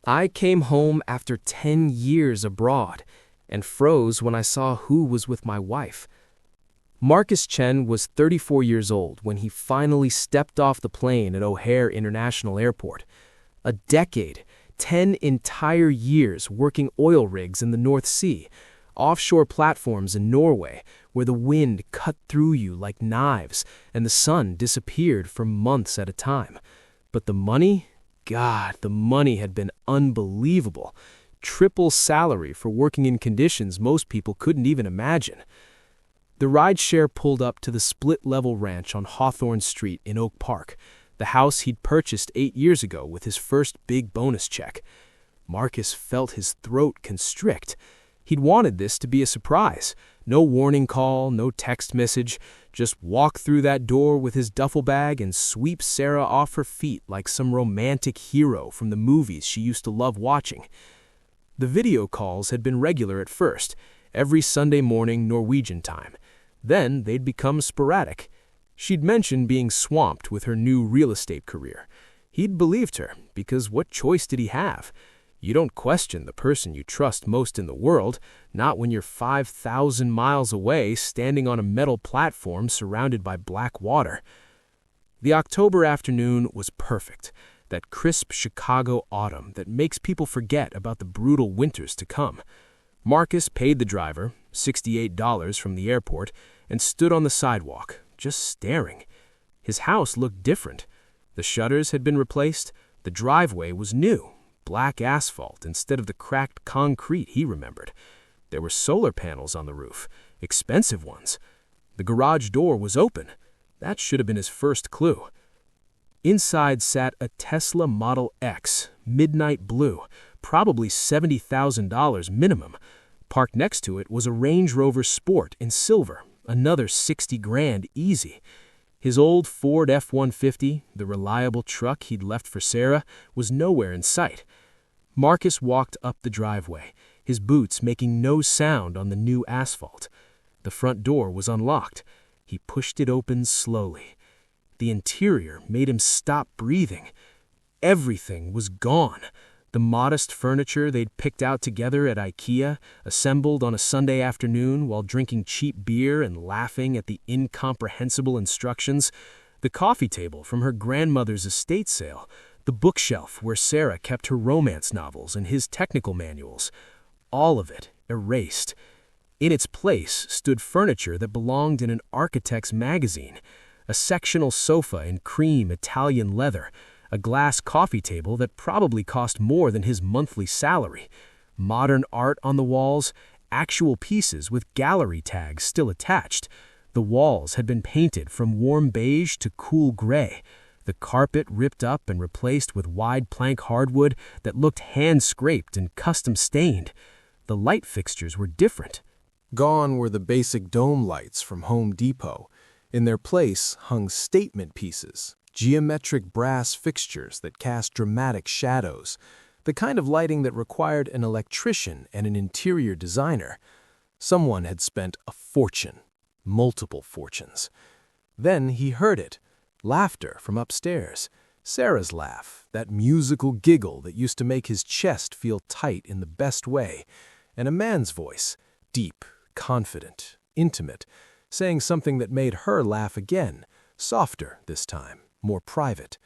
I came home after 10 years abroad and froze when I saw who was with my wife. Marcus Chen was 34 years old when he finally stepped off the plane at O'Hare International Airport. A decade, 10 entire years working oil rigs in the North Sea, offshore platforms in Norway where the wind cut through you like knives and the sun disappeared for months at a time. But the money? God, the money had been unbelievable. Triple salary for working in conditions most people couldn't even imagine. The rideshare pulled up to the split-level ranch on Hawthorne Street in Oak Park, the house he'd purchased 8 years ago with his first big bonus check. Marcus felt his throat constrict. He'd wanted this to be a surprise. No warning call, no text message. Just walk through that door with his duffel bag and sweep Sarah off her feet like some romantic hero from the movies she used to love watching. The video calls had been regular at first, every Sunday morning Norwegian time. Then they'd become sporadic. She'd mentioned being swamped with her new real estate career. He'd believed her, because what choice did he have? You don't question the person you trust most in the world, not when you're 5,000 miles away standing on a metal platform surrounded by black water. The October afternoon was perfect, that crisp Chicago autumn that makes people forget about the brutal winters to come. Marcus paid the driver, $68 from the airport, and stood on the sidewalk, just staring. His house looked different. The shutters had been replaced. The driveway was new, black asphalt instead of the cracked concrete he remembered. There were solar panels on the roof, expensive ones. The garage door was open. That should have been his first clue. Inside sat a Tesla Model X, midnight blue, probably $70,000 minimum. Parked next to it was a Range Rover Sport in silver, another 60 grand easy. His old Ford F-150, the reliable truck he'd left for Sarah, was nowhere in sight. Marcus walked up the driveway, his boots making no sound on the new asphalt. The front door was unlocked. He pushed it open slowly. The interior made him stop breathing. Everything was gone. The modest furniture they'd picked out together at IKEA, assembled on a Sunday afternoon while drinking cheap beer and laughing at the incomprehensible instructions, the coffee table from her grandmother's estate sale, the bookshelf where Sarah kept her romance novels and his technical manuals, all of it erased. In its place stood furniture that belonged in an architect's magazine, a sectional sofa in cream Italian leather, a glass coffee table that probably cost more than his monthly salary, modern art on the walls, actual pieces with gallery tags still attached. The walls had been painted from warm beige to cool gray, the carpet ripped up and replaced with wide plank hardwood that looked hand-scraped and custom-stained. The light fixtures were different. Gone were the basic dome lights from Home Depot. In their place hung statement pieces, geometric brass fixtures that cast dramatic shadows, the kind of lighting that required an electrician and an interior designer. Someone had spent a fortune, multiple fortunes. Then he heard it, laughter from upstairs, Sarah's laugh, that musical giggle that used to make his chest feel tight in the best way, and a man's voice, deep, confident, intimate, saying something that made her laugh again, softer this time, more private.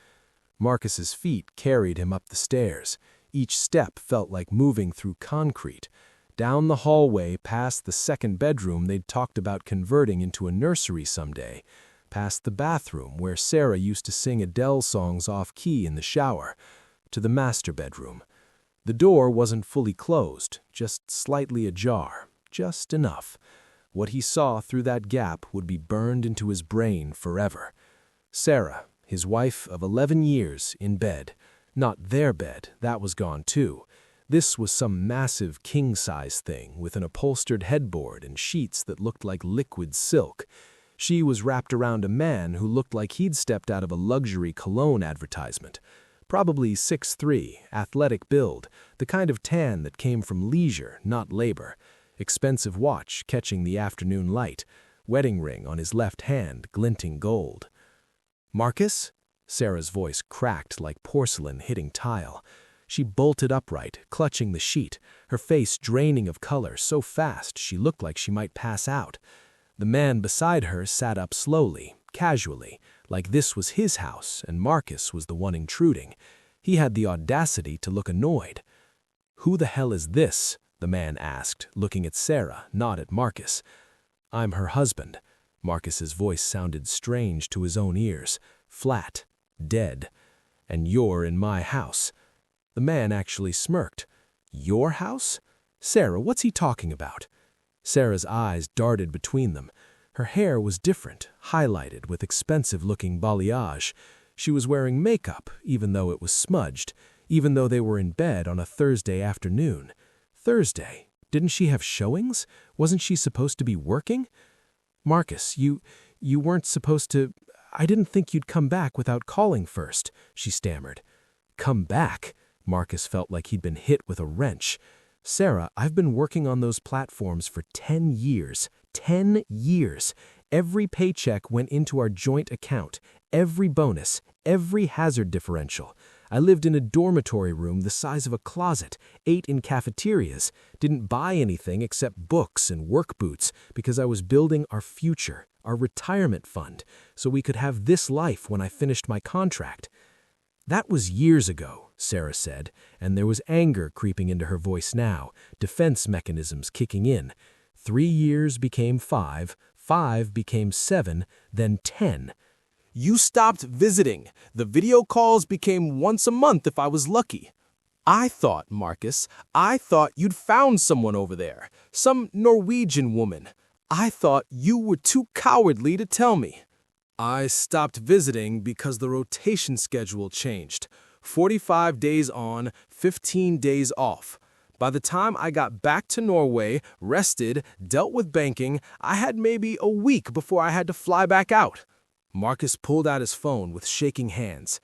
Marcus's feet carried him up the stairs. Each step felt like moving through concrete. Down the hallway, past the second bedroom they'd talked about converting into a nursery someday, past the bathroom where Sarah used to sing Adele songs off-key in the shower, to the master bedroom. The door wasn't fully closed, just slightly ajar, just enough. What he saw through that gap would be burned into his brain forever. Sarah, his wife of 11 years, in bed. Not their bed, that was gone too. This was some massive king-size thing with an upholstered headboard and sheets that looked like liquid silk. She was wrapped around a man who looked like he'd stepped out of a luxury cologne advertisement. Probably 6'3", athletic build, the kind of tan that came from leisure, not labor. Expensive watch catching the afternoon light, wedding ring on his left hand glinting gold. "Marcus?" Sarah's voice cracked like porcelain hitting tile. She bolted upright, clutching the sheet, her face draining of color so fast she looked like she might pass out. The man beside her sat up slowly, casually, like this was his house and Marcus was the one intruding. He had the audacity to look annoyed. "Who the hell is this?" the man asked, looking at Sarah, not at Marcus. "I'm her husband." Marcus's voice sounded strange to his own ears, flat, dead. "And you're in my house." The man actually smirked. "Your house? Sarah, what's he talking about?" Sarah's eyes darted between them. Her hair was different, highlighted with expensive-looking balayage. She was wearing makeup, even though it was smudged, even though they were in bed on a Thursday afternoon. Thursday? Didn't she have showings? Wasn't she supposed to be working? "Marcus, you weren't supposed to... I didn't think you'd come back without calling first," she stammered. "Come back?" Marcus felt like he'd been hit with a wrench. "Sarah, I've been working on those platforms for 10 years. 10 years. Every paycheck went into our joint account. Every bonus. Every hazard differential. I lived in a dormitory room the size of a closet, ate in cafeterias, didn't buy anything except books and work boots because I was building our future, our retirement fund, so we could have this life when I finished my contract." "That was years ago," Sarah said, and there was anger creeping into her voice now, defense mechanisms kicking in. 3 years became 5, 5 became 7, then 10. "You stopped visiting. The video calls became once a month if I was lucky." "I thought, Marcus, I thought you'd found someone over there, some Norwegian woman. I thought you were too cowardly to tell me." "I stopped visiting because the rotation schedule changed. 45 days on, 15 days off. By the time I got back to Norway, rested, dealt with banking, I had maybe a week before I had to fly back out." Marcus pulled out his phone with shaking hands.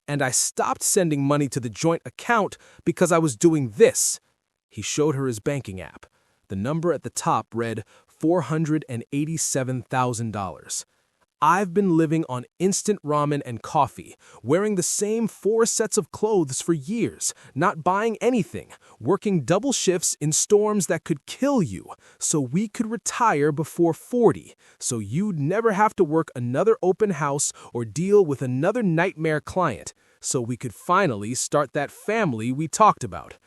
"And I stopped sending money to the joint account because I was doing this." He showed her his banking app. The number at the top read $487,000. "I've been living on instant ramen and coffee, wearing the same 4 sets of clothes for years, not buying anything, working double shifts in storms that could kill you, so we could retire before 40, so you'd never have to work another open house or deal with another nightmare client, so we could finally start that family we talked about."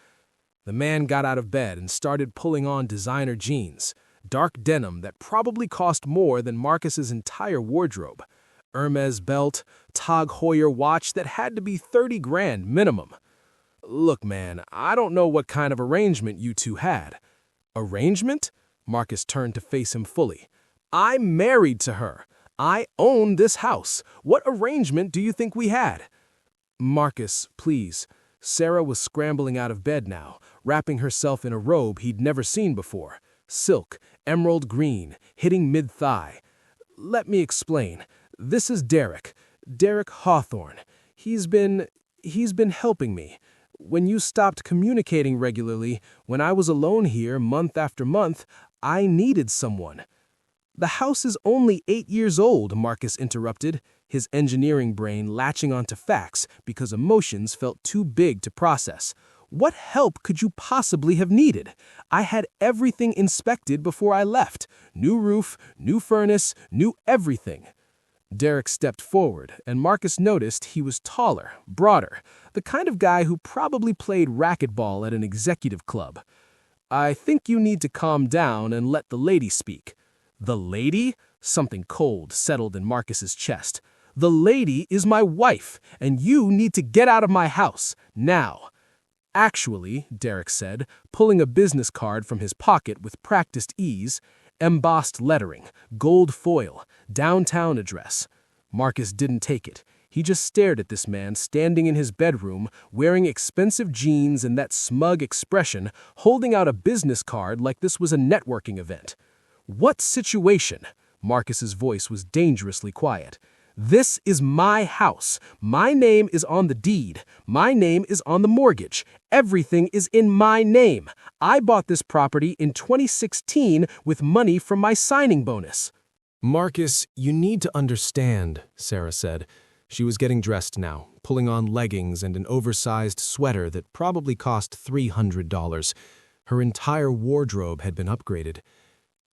The man got out of bed and started pulling on designer jeans. Dark denim that probably cost more than Marcus's entire wardrobe. Hermes belt, Tag Heuer watch that had to be 30 grand minimum. "Look, man, I don't know what kind of arrangement you two had." "Arrangement?" Marcus turned to face him fully. "I'm married to her. I own this house. What arrangement do you think we had?" "Marcus, please." Sarah was scrambling out of bed now, wrapping herself in a robe he'd never seen before. Silk, emerald green, hitting mid-thigh. "Let me explain. This is Derek Hawthorne. He's been helping me. When you stopped communicating regularly, when I was alone here month after month, I needed someone." "The house is only 8 years old," Marcus interrupted, his engineering brain latching onto facts because emotions felt too big to process. "What help could you possibly have needed? I had everything inspected before I left. New roof, new furnace, new everything." Derek stepped forward, and Marcus noticed he was taller, broader, the kind of guy who probably played racquetball at an executive club. "I think you need to calm down and let the lady speak." "The lady?" Something cold settled in Marcus's chest. "The lady is my wife, and you need to get out of my house, now." "Actually," Derek said, pulling a business card from his pocket with practiced ease, embossed lettering, gold foil, downtown address. Marcus didn't take it. He just stared at this man standing in his bedroom, wearing expensive jeans and that smug expression, holding out a business card like this was a networking event. "What situation?" Marcus's voice was dangerously quiet. "This is my house. My name is on the deed. My name is on the mortgage. Everything is in my name. I bought this property in 2016 with money from my signing bonus." "Marcus, you need to understand," Sarah said. She was getting dressed now, pulling on leggings and an oversized sweater that probably cost $300. Her entire wardrobe had been upgraded.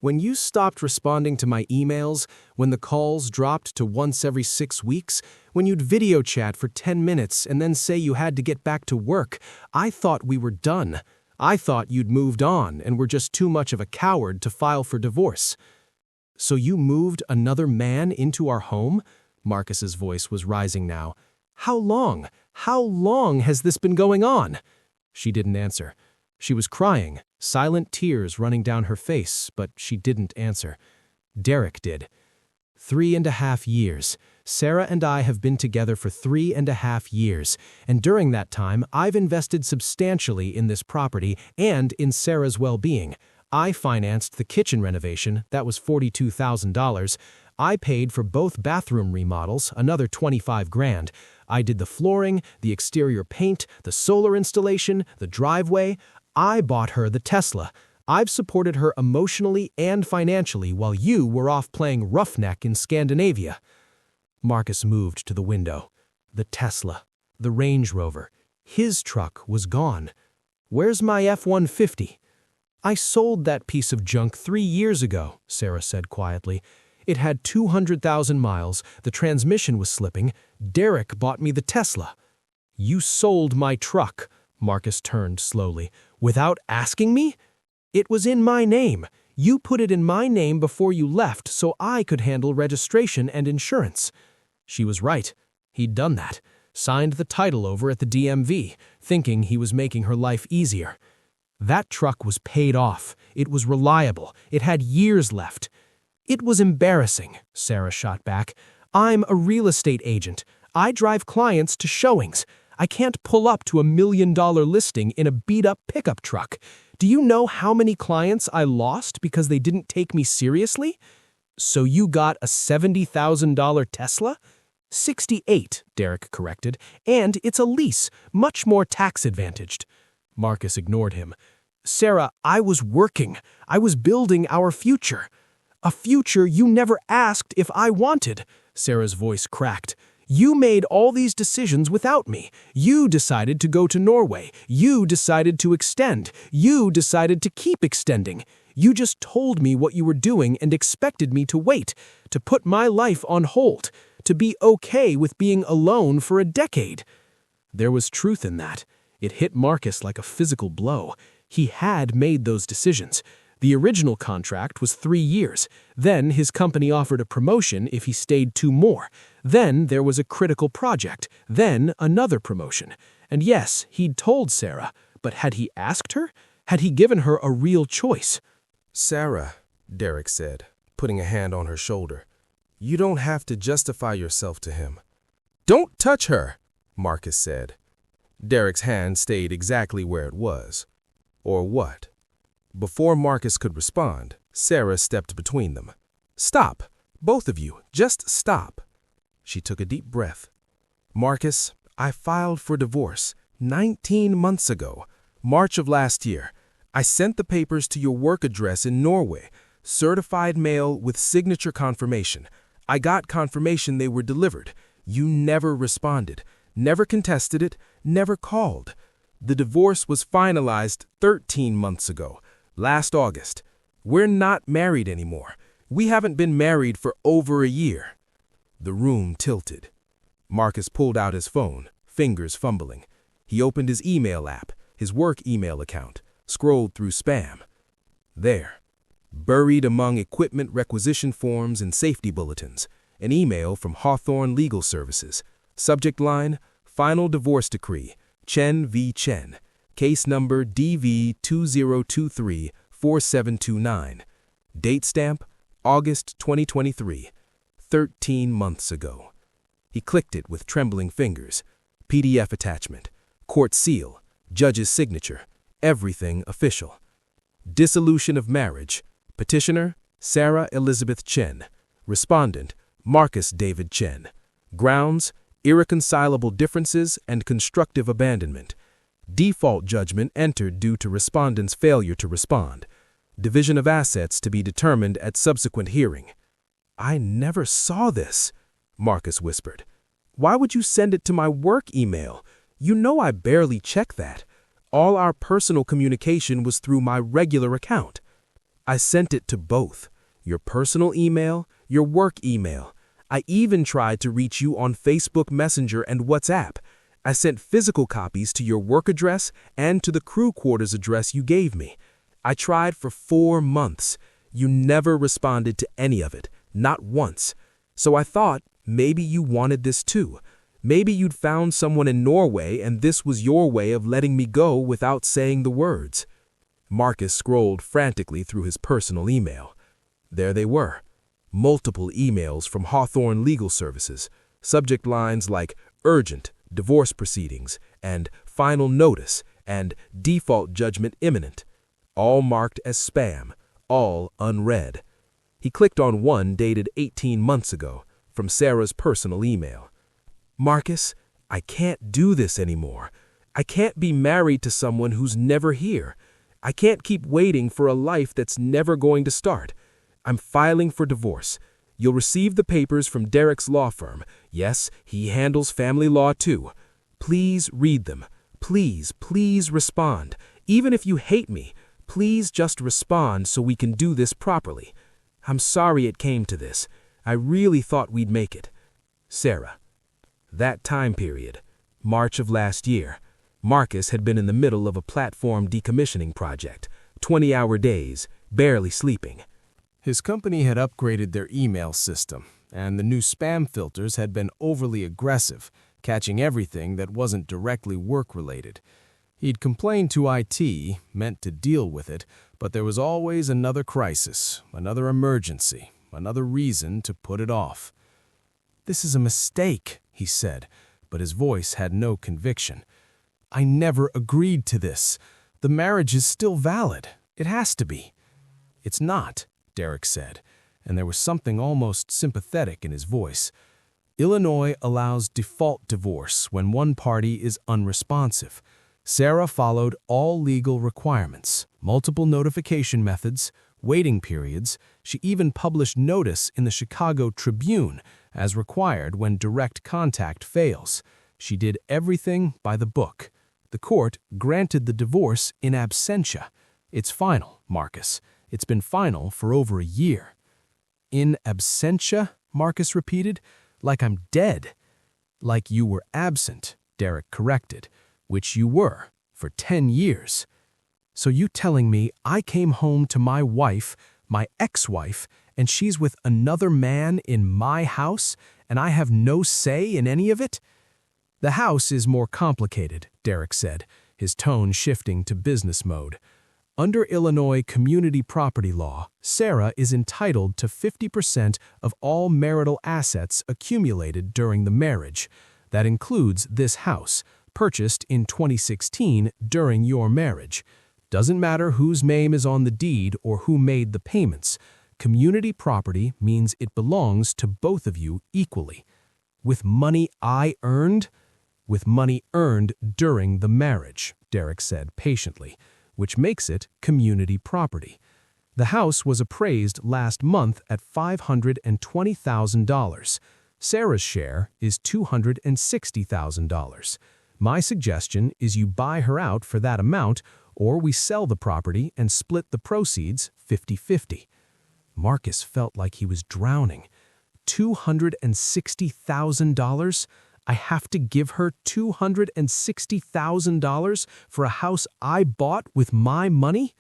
When you stopped responding to my emails, when the calls dropped to once every 6 weeks, when you'd video chat for 10 minutes and then say you had to get back to work, I thought we were done. I thought you'd moved on and were just too much of a coward to file for divorce. So you moved another man into our home? Marcus's voice was rising now. How long? How long has this been going on? She didn't answer. She was crying, silent tears running down her face, but she didn't answer. Derek did. 3.5 years. Sarah and I have been together for 3.5 years, and during that time, I've invested substantially in this property and in Sarah's well-being. I financed the kitchen renovation, that was $42,000. I paid for both bathroom remodels, another $25,000. I did the flooring, the exterior paint, the solar installation, the driveway. I bought her the Tesla. I've supported her emotionally and financially while you were off playing roughneck in Scandinavia. Marcus moved to the window. The Tesla, the Range Rover, his truck was gone. Where's my F-150? I sold that piece of junk 3 years ago, Sarah said quietly. It had 200,000 miles, the transmission was slipping. Derek bought me the Tesla. You sold my truck, Marcus turned slowly, without asking me? It was in my name. You put it in my name before you left so I could handle registration and insurance. She was right. He'd done that. Signed the title over at the DMV, thinking he was making her life easier. That truck was paid off. It was reliable. It had years left. It was embarrassing, Sarah shot back. I'm a real estate agent. I drive clients to showings. I can't pull up to $1 million listing in a beat-up pickup truck. Do you know how many clients I lost because they didn't take me seriously? So you got a $70,000 Tesla? 68, Derek corrected, and it's a lease, much more tax-advantaged. Marcus ignored him. Sarah, I was working. I was building our future. A future you never asked if I wanted, Sarah's voice cracked. You made all these decisions without me. You decided to go to Norway. You decided to extend. You decided to keep extending. You just told me what you were doing and expected me to wait, to put my life on hold, to be okay with being alone for a decade. There was truth in that. It hit Marcus like a physical blow. He had made those decisions. The original contract was 3 years. Then his company offered a promotion if he stayed 2 more. Then there was a critical project. Then another promotion. And yes, he'd told Sarah, but had he asked her? Had he given her a real choice? Sarah, Derek said, putting a hand on her shoulder, you don't have to justify yourself to him. Don't touch her, Marcus said. Derek's hand stayed exactly where it was. Or what? Before Marcus could respond, Sarah stepped between them. Stop, both of you, just stop. She took a deep breath. Marcus, I filed for divorce 19 months ago, March of last year. I sent the papers to your work address in Norway, certified mail with signature confirmation. I got confirmation they were delivered. You never responded, never contested it, never called. The divorce was finalized 13 months ago, last August. We're not married anymore. We haven't been married for over a year. The room tilted. Marcus pulled out his phone, fingers fumbling. He opened his email app, his work email account, scrolled through spam. There, buried among equipment requisition forms and safety bulletins, an email from Hawthorne Legal Services. Subject line, Final Divorce Decree, Chen v. Chen, case number DV20234729. Date stamp, August 2023, 13 months ago. He clicked it with trembling fingers. PDF attachment, court seal, judge's signature, everything official. Dissolution of marriage. Petitioner, Sarah Elizabeth Chen. Respondent, Marcus David Chen. Grounds, irreconcilable differences and constructive abandonment. Default judgment entered due to respondent's failure to respond. Division of assets to be determined at subsequent hearing. I never saw this, Marcus whispered. Why would you send it to my work email? You know I barely check that. All our personal communication was through my regular account. I sent it to both, your personal email, your work email. I even tried to reach you on Facebook Messenger and WhatsApp. I sent physical copies to your work address and to the crew quarters address you gave me. I tried for 4 months. You never responded to any of it, not once. So I thought maybe you wanted this too. Maybe you'd found someone in Norway and this was your way of letting me go without saying the words. Marcus scrolled frantically through his personal email. There they were. Multiple emails from Hawthorne Legal Services, subject lines like urgent, divorce proceedings, and final notice, and default judgment imminent, all marked as spam, all unread. He clicked on one dated 18 months ago from Sarah's personal email. Marcus, I can't do this anymore. I can't be married to someone who's never here. I can't keep waiting for a life that's never going to start. I'm filing for divorce. You'll receive the papers from Derek's law firm. Yes, he handles family law too. Please read them. Please, please respond. Even if you hate me, please just respond so we can do this properly. I'm sorry it came to this. I really thought we'd make it. Sarah. That time period, March of last year, Marcus had been in the middle of a platform decommissioning project, 20-hour days, barely sleeping. His company had upgraded their email system, and the new spam filters had been overly aggressive, catching everything that wasn't directly work-related. He'd complained to IT, meant to deal with it, but there was always another crisis, another emergency, another reason to put it off. "This is a mistake," he said, but his voice had no conviction. "I never agreed to this. The marriage is still valid. It has to be." "It's not," Derek said, and there was something almost sympathetic in his voice. "Illinois allows default divorce when one party is unresponsive. Sarah followed all legal requirements, multiple notification methods, waiting periods. She even published notice in the Chicago Tribune as required when direct contact fails. She did everything by the book. The court granted the divorce in absentia. It's final, Marcus. It's been final for over a year." "In absentia?" Marcus repeated. "Like I'm dead." "Like you were absent," Derek corrected, "which you were, for 10 years. So you telling me I came home to my wife, my ex-wife, and she's with another man in my house, and I have no say in any of it?" "The house is more complicated," Derek said, his tone shifting to business mode. "Under Illinois community property law, Sarah is entitled to 50% of all marital assets accumulated during the marriage. That includes this house, purchased in 2016 during your marriage. Doesn't matter whose name is on the deed or who made the payments. Community property means it belongs to both of you equally. With money I earned?" "With money earned during the marriage," Derek said patiently, "which makes it community property. The house was appraised last month at $520,000. Sarah's share is $260,000. My suggestion is you buy her out for that amount, or we sell the property and split the proceeds 50-50. Marcus felt like he was drowning. $260,000? I have to give her $260,000 for a house I bought with my money?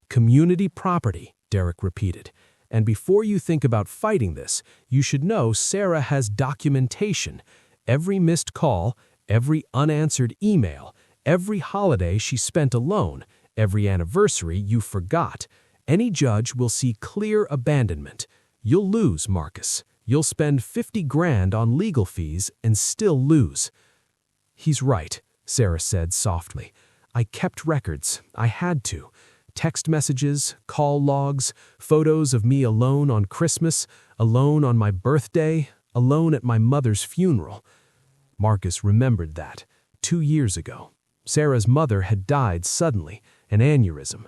"Community property," Derek repeated. "And before you think about fighting this, you should know Sarah has documentation. Every missed call, every unanswered email, every holiday she spent alone, every anniversary you forgot. Any judge will see clear abandonment. You'll lose, Marcus. You'll spend 50 grand on legal fees and still lose." "He's right," Sarah said softly. "I kept records. I had to. Text messages, call logs, photos of me alone on Christmas, alone on my birthday, alone at my mother's funeral." Marcus remembered that. 2 years ago, Sarah's mother had died suddenly, an aneurysm.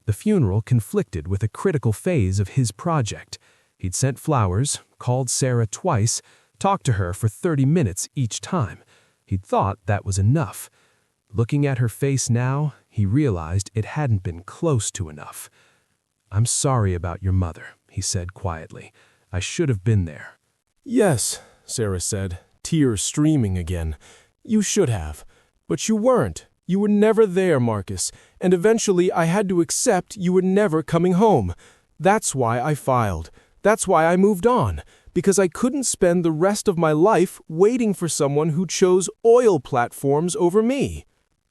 The funeral conflicted with a critical phase of his project. He'd sent flowers, called Sarah twice, talk to her for 30 minutes each time. He'd thought that was enough. Looking at her face now, he realized it hadn't been close to enough. "I'm sorry about your mother," he said quietly. "I should have been there." "Yes," Sarah said, tears streaming again. "You should have. But you weren't. You were never there, Marcus, and eventually I had to accept you were never coming home. That's why I filed. That's why I moved on, because I couldn't spend the rest of my life waiting for someone who chose oil platforms over me.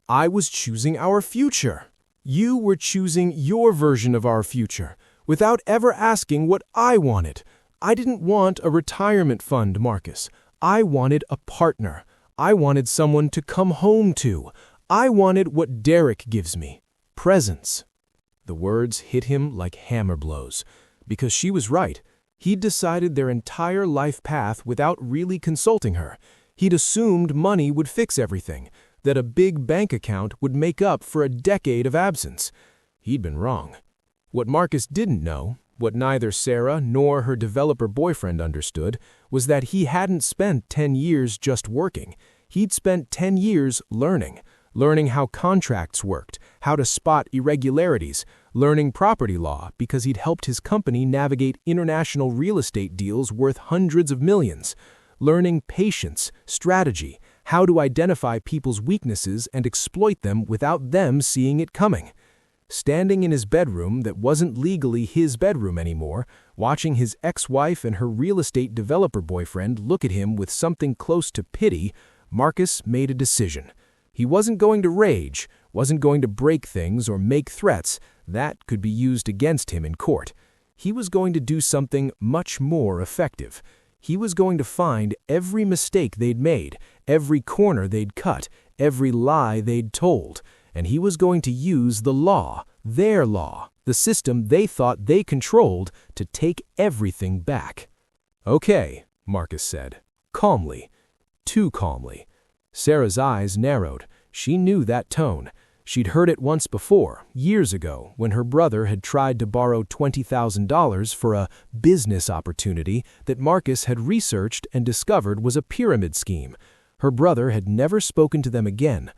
I was choosing our future. You were choosing your version of our future, without ever asking what I wanted. I didn't want a retirement fund, Marcus. I wanted a partner. I wanted someone to come home to. I wanted what Derek gives me, presence." The words hit him like hammer blows, because she was right. He'd decided their entire life path without really consulting her. He'd assumed money would fix everything, that a big bank account would make up for a decade of absence. He'd been wrong. What Marcus didn't know, what neither Sarah nor her developer boyfriend understood, was that he hadn't spent 10 years just working. He'd spent 10 years learning how contracts worked, how to spot irregularities, learning property law because he'd helped his company navigate international real estate deals worth hundreds of millions, learning patience, strategy, how to identify people's weaknesses and exploit them without them seeing it coming. Standing in his bedroom that wasn't legally his bedroom anymore, watching his ex-wife and her real estate developer boyfriend look at him with something close to pity, Marcus made a decision. He wasn't going to rage, wasn't going to break things or make threats that could be used against him in court. He was going to do something much more effective. He was going to find every mistake they'd made, every corner they'd cut, every lie they'd told, and he was going to use the law, their law, the system they thought they controlled, to take everything back. "Okay," Marcus said, calmly, too calmly. Sarah's eyes narrowed. She knew that tone. She'd heard it once before, years ago, when her brother had tried to borrow $20,000 for a business opportunity that Marcus had researched and discovered was a pyramid scheme. Her brother had never spoken to them again.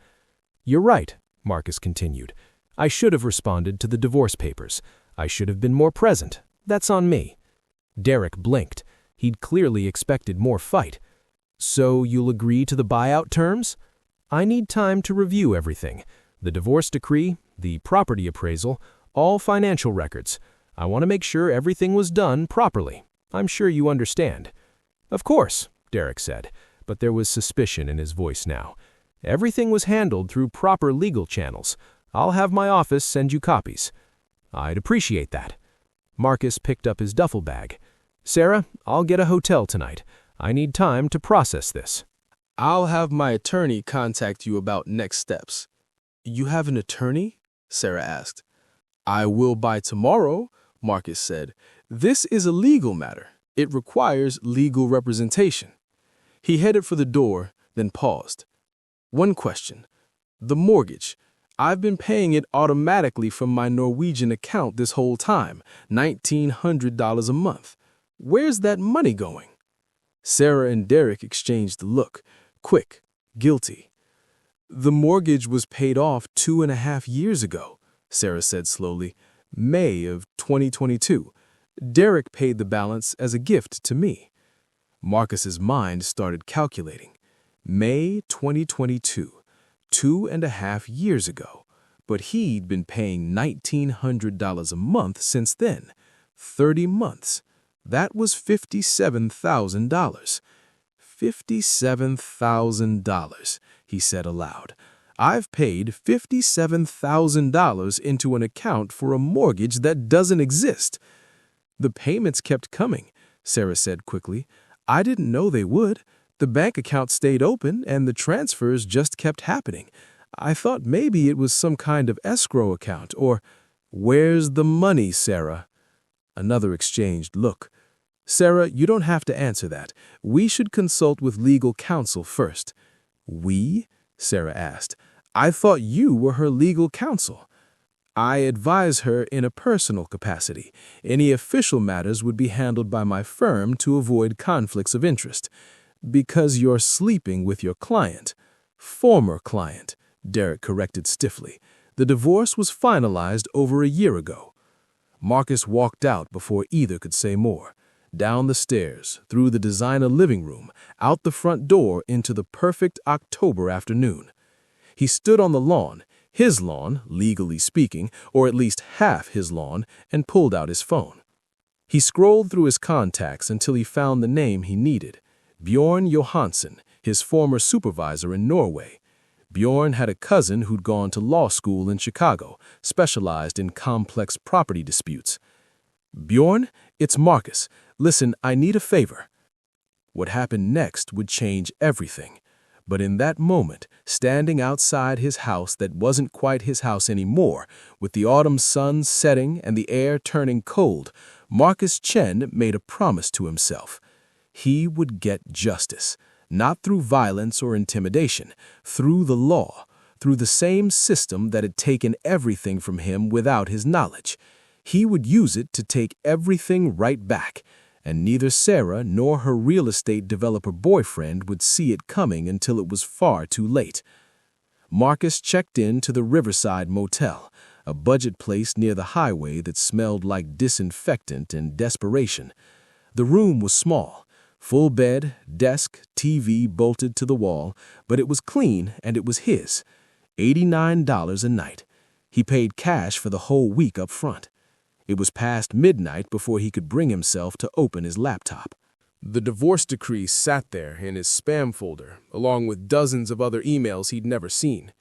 "You're right," Marcus continued. "I should have responded to the divorce papers. I should have been more present. That's on me." Derek blinked. He'd clearly expected more fight. "So you'll agree to the buyout terms?" "I need time to review everything. The divorce decree, the property appraisal, all financial records. I want to make sure everything was done properly. I'm sure you understand." "Of course," Derek said, but there was suspicion in his voice now. "Everything was handled through proper legal channels. I'll have my office send you copies." "I'd appreciate that." Marcus picked up his duffel bag. "Sarah, I'll get a hotel tonight. I need time to process this." "I'll have my attorney contact you about next steps." "You have an attorney?" Sarah asked. "I will by tomorrow," Marcus said. "This is a legal matter. It requires legal representation." He headed for the door, then paused. "One question. The mortgage. I've been paying it automatically from my Norwegian account this whole time, $1,900 a month. Where's that money going?" Sarah and Derek exchanged a look, quick, guilty. "The mortgage was paid off 2.5 years ago," Sarah said slowly. "May of 2022. Derek paid the balance as a gift to me." Marcus's mind started calculating. May 2022, 2.5 years ago. But he'd been paying $1,900 a month since then. 30 months. That was $57,000. $57,000, he said aloud. "I've paid $57,000 into an account for a mortgage that doesn't exist." "The payments kept coming," Sarah said quickly. "I didn't know they would. The bank account stayed open and the transfers just kept happening. I thought maybe it was some kind of escrow account or—" "Where's the money, Sarah?" Another exchanged look. "Sarah, you don't have to answer that. We should consult with legal counsel first." "We?" Sarah asked. "I thought you were her legal counsel." "I advise her in a personal capacity. Any official matters would be handled by my firm to avoid conflicts of interest. Because you're sleeping with your client. Former client, Derek corrected stiffly. The divorce was finalized over a year ago. Marcus walked out before either could say more. Down the stairs, through the designer living room, out the front door into the perfect October afternoon. He stood on the lawn, his lawn, legally speaking, or at least half his lawn, and pulled out his phone. He scrolled through his contacts until he found the name he needed. Bjorn Johansson, his former supervisor in Norway. Bjorn had a cousin who'd gone to law school in Chicago, specialized in complex property disputes. "Bjorn, it's Marcus. Listen, I need a favor." What happened next would change everything. But in that moment, standing outside his house that wasn't quite his house anymore, with the autumn sun setting and the air turning cold, Marcus Chen made a promise to himself. He would get justice, not through violence or intimidation, through the law, through the same system that had taken everything from him without his knowledge. He would use it to take everything right back, and neither Sarah nor her real estate developer boyfriend would see it coming until it was far too late. Marcus checked in to the Riverside Motel, a budget place near the highway that smelled like disinfectant and desperation. The room was small. Full bed, desk, TV bolted to the wall, but it was clean and it was his. $89 a night. He paid cash for the whole week up front. It was past midnight before he could bring himself to open his laptop. The divorce decree sat there in his spam folder, along with dozens of other emails he'd never seen.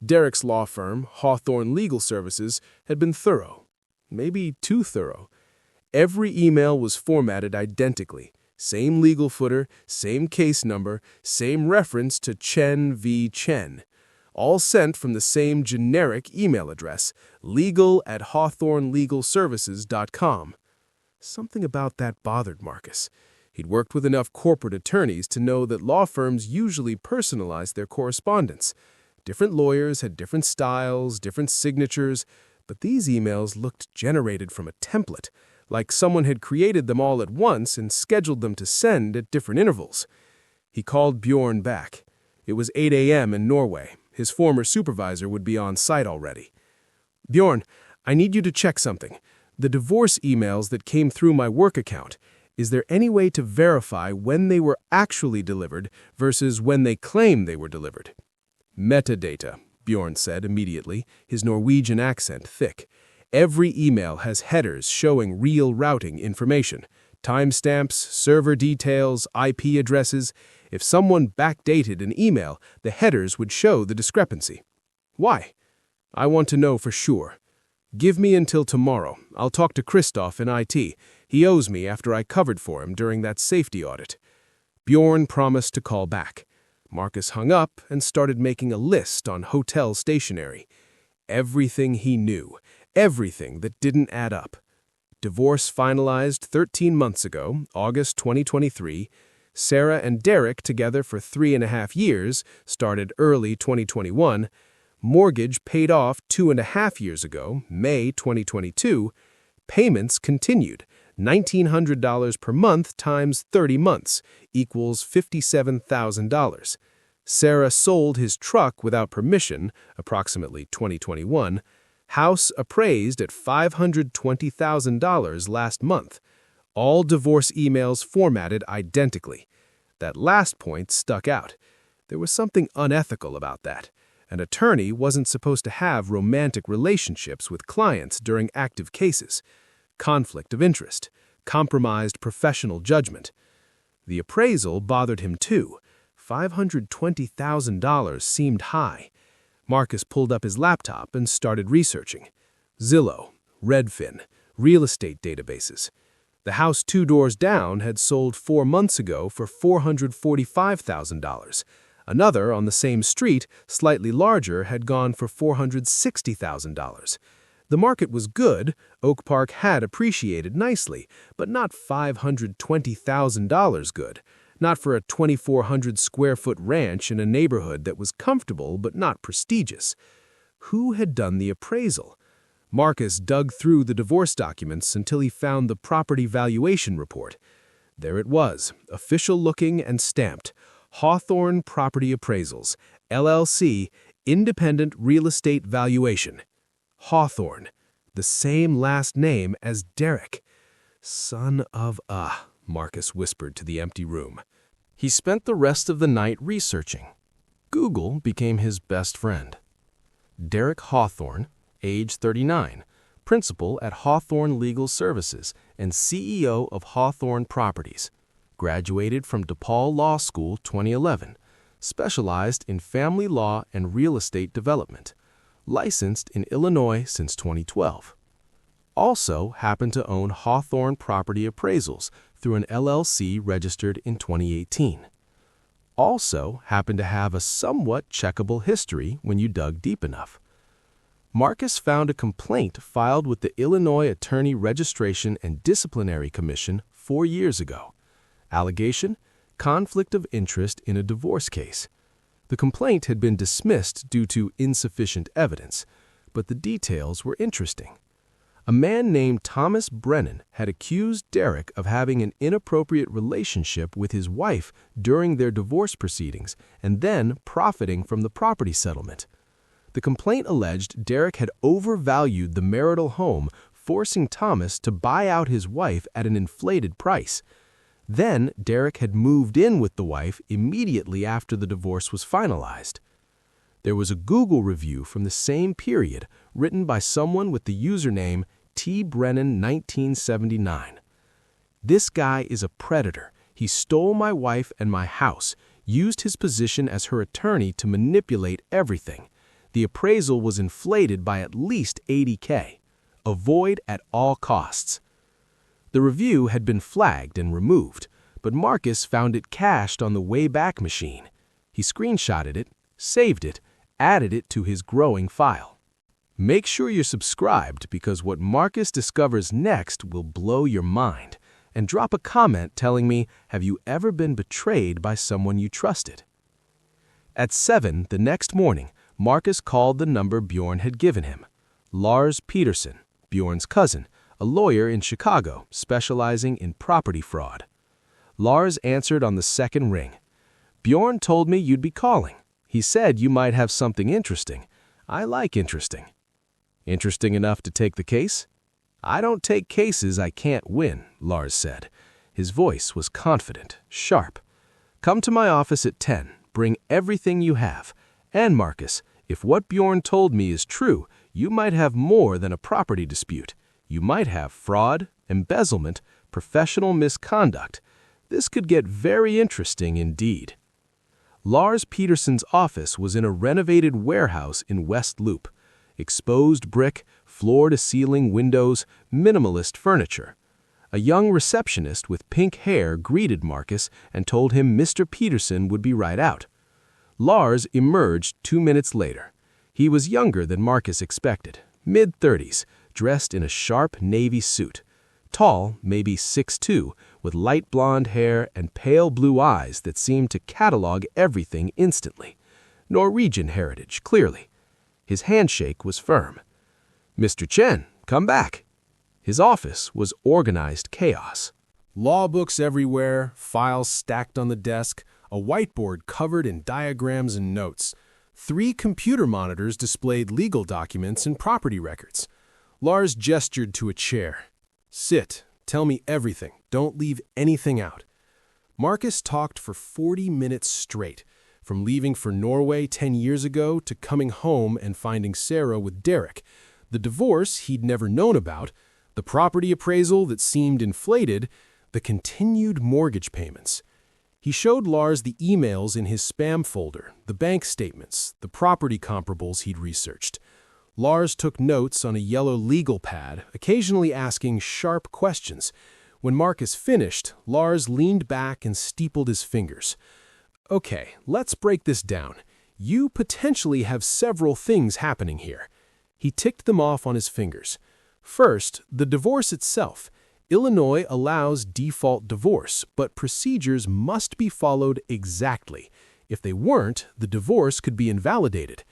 Derek's law firm, Hawthorne Legal Services, had been thorough. Maybe too thorough. Every email was formatted identically. Same legal footer, same case number, same reference to Chen v. Chen. All sent from the same generic email address, legal@hawthornelegalservices.com. Something about that bothered Marcus. He'd worked with enough corporate attorneys to know that law firms usually personalize their correspondence. Different lawyers had different styles, different signatures, but these emails looked generated from a template, like someone had created them all at once and scheduled them to send at different intervals. He called Bjorn back. It was 8 a.m. in Norway. His former supervisor would be on site already. "Bjorn, I need you to check something. The divorce emails that came through my work account, is there any way to verify when they were actually delivered versus when they claim they were delivered?" "Metadata," Bjorn said immediately, his Norwegian accent thick. "Every email has headers showing real routing information, timestamps, server details, IP addresses. If someone backdated an email, the headers would show the discrepancy." "Why?" "I want to know for sure. Give me until tomorrow. I'll talk to Christoph in IT. He owes me after I covered for him during that safety audit." Bjorn promised to call back. Marcus hung up and started making a list on hotel stationery. Everything he knew. Everything that didn't add up. Divorce finalized 13 months ago, August 2023. Sarah and Derek together for 3.5 years, started early 2021. Mortgage paid off 2.5 years ago, May 2022. Payments continued. $1,900 per month times 30 months equals $57,000. Sarah sold his truck without permission, approximately 2021. House appraised at $520,000 last month. All divorce emails formatted identically. That last point stuck out. There was something unethical about that. An attorney wasn't supposed to have romantic relationships with clients during active cases. Conflict of interest. Compromised professional judgment. The appraisal bothered him too. $520,000 seemed high. Marcus pulled up his laptop and started researching. Zillow, Redfin, real estate databases. The house 2 doors down had sold 4 months ago for $445,000. Another on the same street, slightly larger, had gone for $460,000. The market was good. Oak Park had appreciated nicely, but not $520,000 good. Not for a 2,400-square-foot ranch in a neighborhood that was comfortable but not prestigious. Who had done the appraisal? Marcus dug through the divorce documents until he found the property valuation report. There it was, official-looking and stamped. Hawthorne Property Appraisals, LLC, Independent Real Estate Valuation. Hawthorne, the same last name as Derek. Son of a, Marcus whispered to the empty room. He spent the rest of the night researching. Google became his best friend. Derek Hawthorne, age 39, principal at Hawthorne Legal Services and CEO of Hawthorne Properties. Graduated from DePaul Law School 2011. Specialized in family law and real estate development. Licensed in Illinois since 2012. Also happened to own Hawthorne Property Appraisals through an LLC registered in 2018. Also happened to have a somewhat checkable history when you dug deep enough. Marcus found a complaint filed with the Illinois Attorney Registration and Disciplinary Commission 4 years ago. Allegation: conflict of interest in a divorce case. The complaint had been dismissed due to insufficient evidence, but the details were interesting. A man named Thomas Brennan had accused Derek of having an inappropriate relationship with his wife during their divorce proceedings and then profiting from the property settlement. The complaint alleged Derek had overvalued the marital home, forcing Thomas to buy out his wife at an inflated price. Then Derek had moved in with the wife immediately after the divorce was finalized. There was a Google review from the same period written by someone with the username tbrennan1979. This guy is a predator. He stole my wife and my house, used his position as her attorney to manipulate everything. The appraisal was inflated by at least $80K. Avoid at all costs. The review had been flagged and removed, but Marcus found it cached on the Wayback Machine. He screenshotted it, saved it, added it to his growing file. Make sure you're subscribed because what Marcus discovers next will blow your mind. And drop a comment telling me, have you ever been betrayed by someone you trusted? At 7 the next morning, Marcus called the number Bjorn had given him. Lars Peterson, Bjorn's cousin, a lawyer in Chicago specializing in property fraud. Lars answered on the second ring. Bjorn told me you'd be calling. He said you might have something interesting. I like interesting. Interesting enough to take the case? I don't take cases I can't win, Lars said. His voice was confident, sharp. Come to my office at 10. Bring everything you have. And Marcus, if what Bjorn told me is true, you might have more than a property dispute. You might have fraud, embezzlement, professional misconduct. This could get very interesting indeed. Lars Peterson's office was in a renovated warehouse in West Loop. Exposed brick, floor-to-ceiling windows, minimalist furniture. A young receptionist with pink hair greeted Marcus and told him Mr. Peterson would be right out. Lars emerged 2 minutes later. He was younger than Marcus expected, mid-30s, dressed in a sharp navy suit. Tall, maybe 6'2", with light blonde hair and pale blue eyes that seemed to catalog everything instantly. Norwegian heritage, clearly. His handshake was firm. Mr. Chen, come back. His office was organized chaos. Law books everywhere, files stacked on the desk, a whiteboard covered in diagrams and notes. 3 computer monitors displayed legal documents and property records. Lars gestured to a chair. Sit. Tell me everything. Don't leave anything out. Marcus talked for 40 minutes straight, from leaving for Norway 10 years ago to coming home and finding Sarah with Derek, the divorce he'd never known about, the property appraisal that seemed inflated, the continued mortgage payments. He showed Lars the emails in his spam folder, the bank statements, the property comparables he'd researched. Lars took notes on a yellow legal pad, occasionally asking sharp questions. When Marcus finished, Lars leaned back and steepled his fingers. Okay, let's break this down. You potentially have several things happening here. He ticked them off on his fingers. First, the divorce itself. Illinois allows default divorce, but procedures must be followed exactly. If they weren't, the divorce could be invalidated.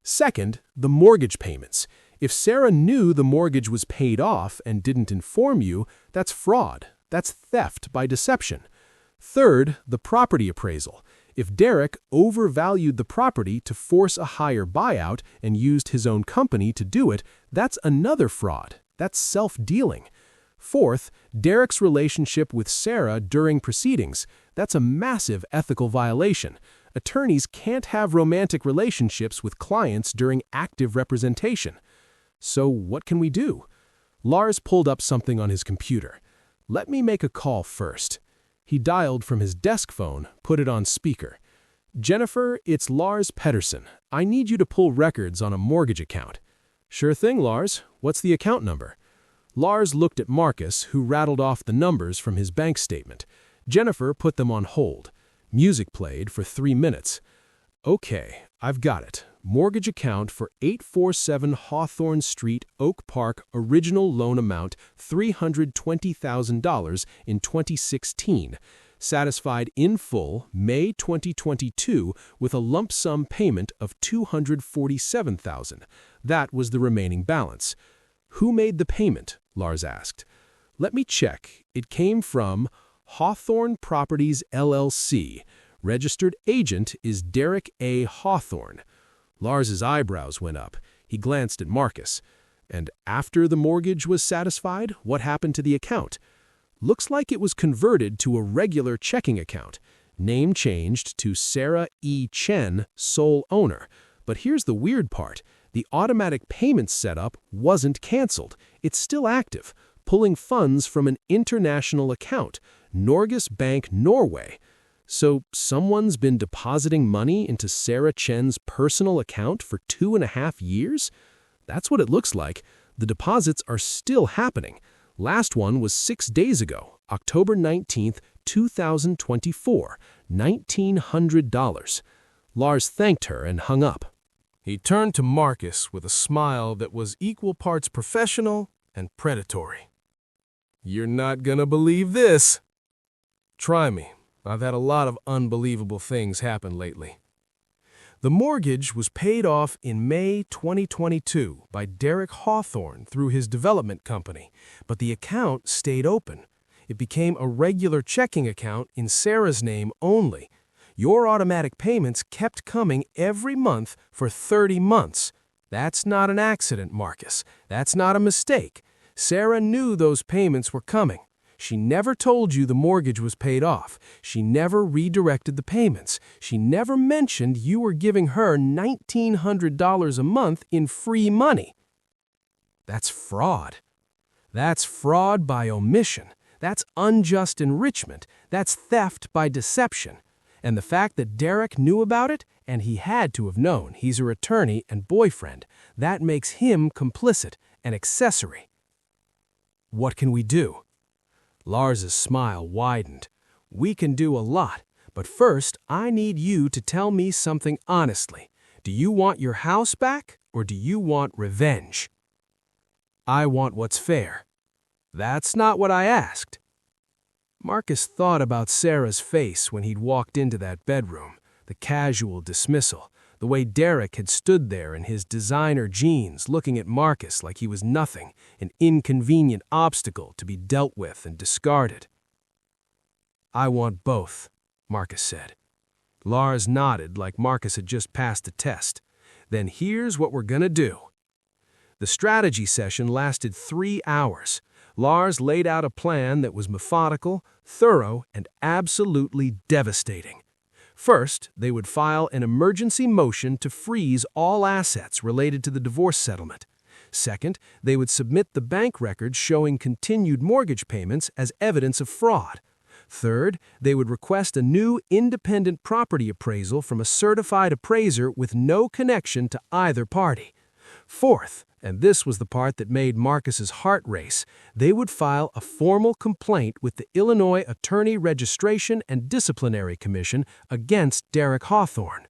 Second, the mortgage payments. If Sarah knew the mortgage was paid off and didn't inform you, that's fraud. That's theft by deception. Third, the property appraisal. If Derek overvalued the property to force a higher buyout and used his own company to do it, that's another fraud. That's self-dealing. Fourth, Derek's relationship with Sarah during proceedings. That's a massive ethical violation. Attorneys can't have romantic relationships with clients during active representation. So what can we do? Lars pulled up something on his computer. Let me make a call first. He dialed from his desk phone, put it on speaker. Jennifer, it's Lars Pedersen. I need you to pull records on a mortgage account. Sure thing, Lars. What's the account number? Lars looked at Marcus, who rattled off the numbers from his bank statement. Jennifer put them on hold. Music played for 3 minutes. Okay, I've got it. Mortgage account for 847 Hawthorne Street, Oak Park, original loan amount $320,000 in 2016. Satisfied in full May 2022 with a lump sum payment of $247,000. That was the remaining balance. Who made the payment? Lars asked. Let me check. It came from Hawthorne Properties LLC. Registered agent is Derek A. Hawthorne. Lars's eyebrows went up. He glanced at Marcus. And after the mortgage was satisfied, what happened to the account? Looks like it was converted to a regular checking account. Name changed to Sarah E. Chen, sole owner. But here's the weird part. The automatic payments setup wasn't canceled. It's still active, pulling funds from an international account, Norges Bank Norway. So someone's been depositing money into Sarah Chen's personal account for 2.5 years? That's what it looks like. The deposits are still happening. Last one was 6 days ago, October 19th, 2024, $1,900. Lars thanked her and hung up. He turned to Marcus with a smile that was equal parts professional and predatory. You're not gonna believe this. Try me. I've had a lot of unbelievable things happen lately. The mortgage was paid off in May 2022 by Derek Hawthorne through his development company, but the account stayed open. It became a regular checking account in Sarah's name only. Your automatic payments kept coming every month for 30 months. That's not an accident, Marcus. That's not a mistake. Sarah knew those payments were coming. She never told you the mortgage was paid off. She never redirected the payments. She never mentioned you were giving her $1,900 a month in free money. That's fraud. That's fraud by omission. That's unjust enrichment. That's theft by deception. And the fact that Derek knew about it, and he had to have known, he's her attorney and boyfriend, that makes him complicit, an accessory. What can we do? Lars's smile widened. We can do a lot, but first I need you to tell me something honestly. Do you want your house back, or do you want revenge? I want what's fair. That's not what I asked. Marcus thought about Sarah's face when he'd walked into that bedroom, the casual dismissal, the way Derek had stood there in his designer jeans looking at Marcus like he was nothing, an inconvenient obstacle to be dealt with and discarded. I want both, Marcus said. Lars nodded like Marcus had just passed a test. Then here's what we're gonna do. The strategy session lasted 3 hours. Lars laid out a plan that was methodical, thorough, and absolutely devastating. First, they would file an emergency motion to freeze all assets related to the divorce settlement. Second, they would submit the bank records showing continued mortgage payments as evidence of fraud. Third, they would request a new independent property appraisal from a certified appraiser with no connection to either party. Fourth, and this was the part that made Marcus's heart race, they would file a formal complaint with the Illinois Attorney Registration and Disciplinary Commission against Derek Hawthorne.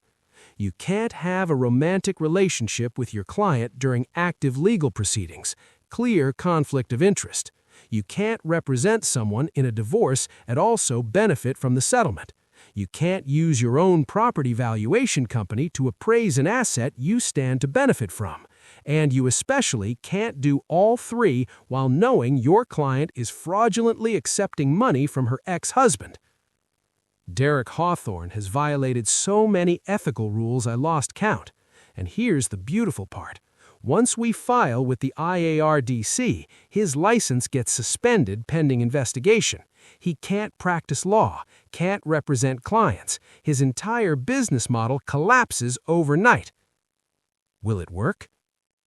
You can't have a romantic relationship with your client during active legal proceedings. Clear conflict of interest. You can't represent someone in a divorce and also benefit from the settlement. You can't use your own property valuation company to appraise an asset you stand to benefit from. and you especially can't do all three while knowing your client is fraudulently accepting money from her ex-husband. Derek Hawthorne has violated so many ethical rules I lost count. And here's the beautiful part. Once we file with the IARDC, his license gets suspended pending investigation. He can't practice law, can't represent clients. His entire business model collapses overnight. Will it work?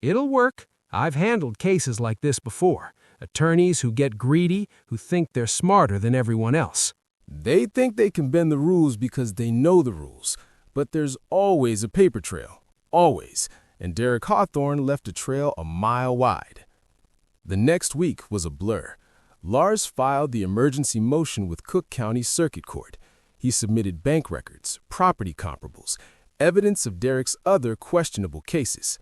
It'll work. I've handled cases like this before. Attorneys who get greedy, who think they're smarter than everyone else. They think they can bend the rules because they know the rules, but there's always a paper trail. Always. And Derek Hawthorne left a trail a mile wide. The next week was a blur. Lars filed the emergency motion with Cook County Circuit Court. He submitted bank records, property comparables, evidence of Derek's other questionable cases.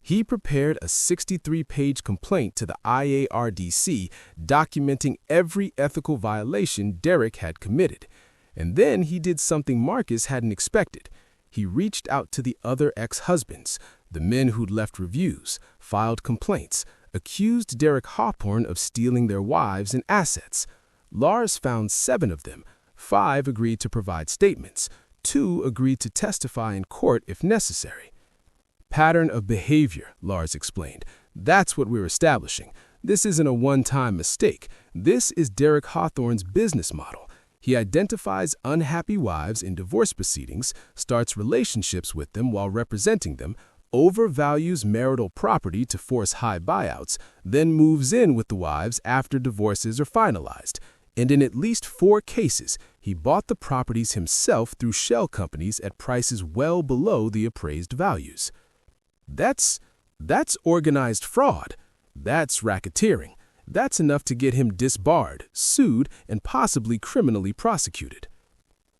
He prepared a 63-page complaint to the IARDC documenting every ethical violation Derek had committed. And then he did something Marcus hadn't expected. He reached out to the other ex-husbands, the men who'd left reviews, filed complaints, accused Derek Hawthorne of stealing their wives and assets. Lars found 7 of them. 5 agreed to provide statements. 2 agreed to testify in court if necessary. Pattern of behavior, Lars explained. That's what we're establishing. This isn't a one-time mistake. This is Derek Hawthorne's business model. He identifies unhappy wives in divorce proceedings, starts relationships with them while representing them, overvalues marital property to force high buyouts, then moves in with the wives after divorces are finalized. And in at least 4 cases, he bought the properties himself through shell companies at prices well below the appraised values. That's organized fraud. That's racketeering. That's enough to get him disbarred, sued, and possibly criminally prosecuted.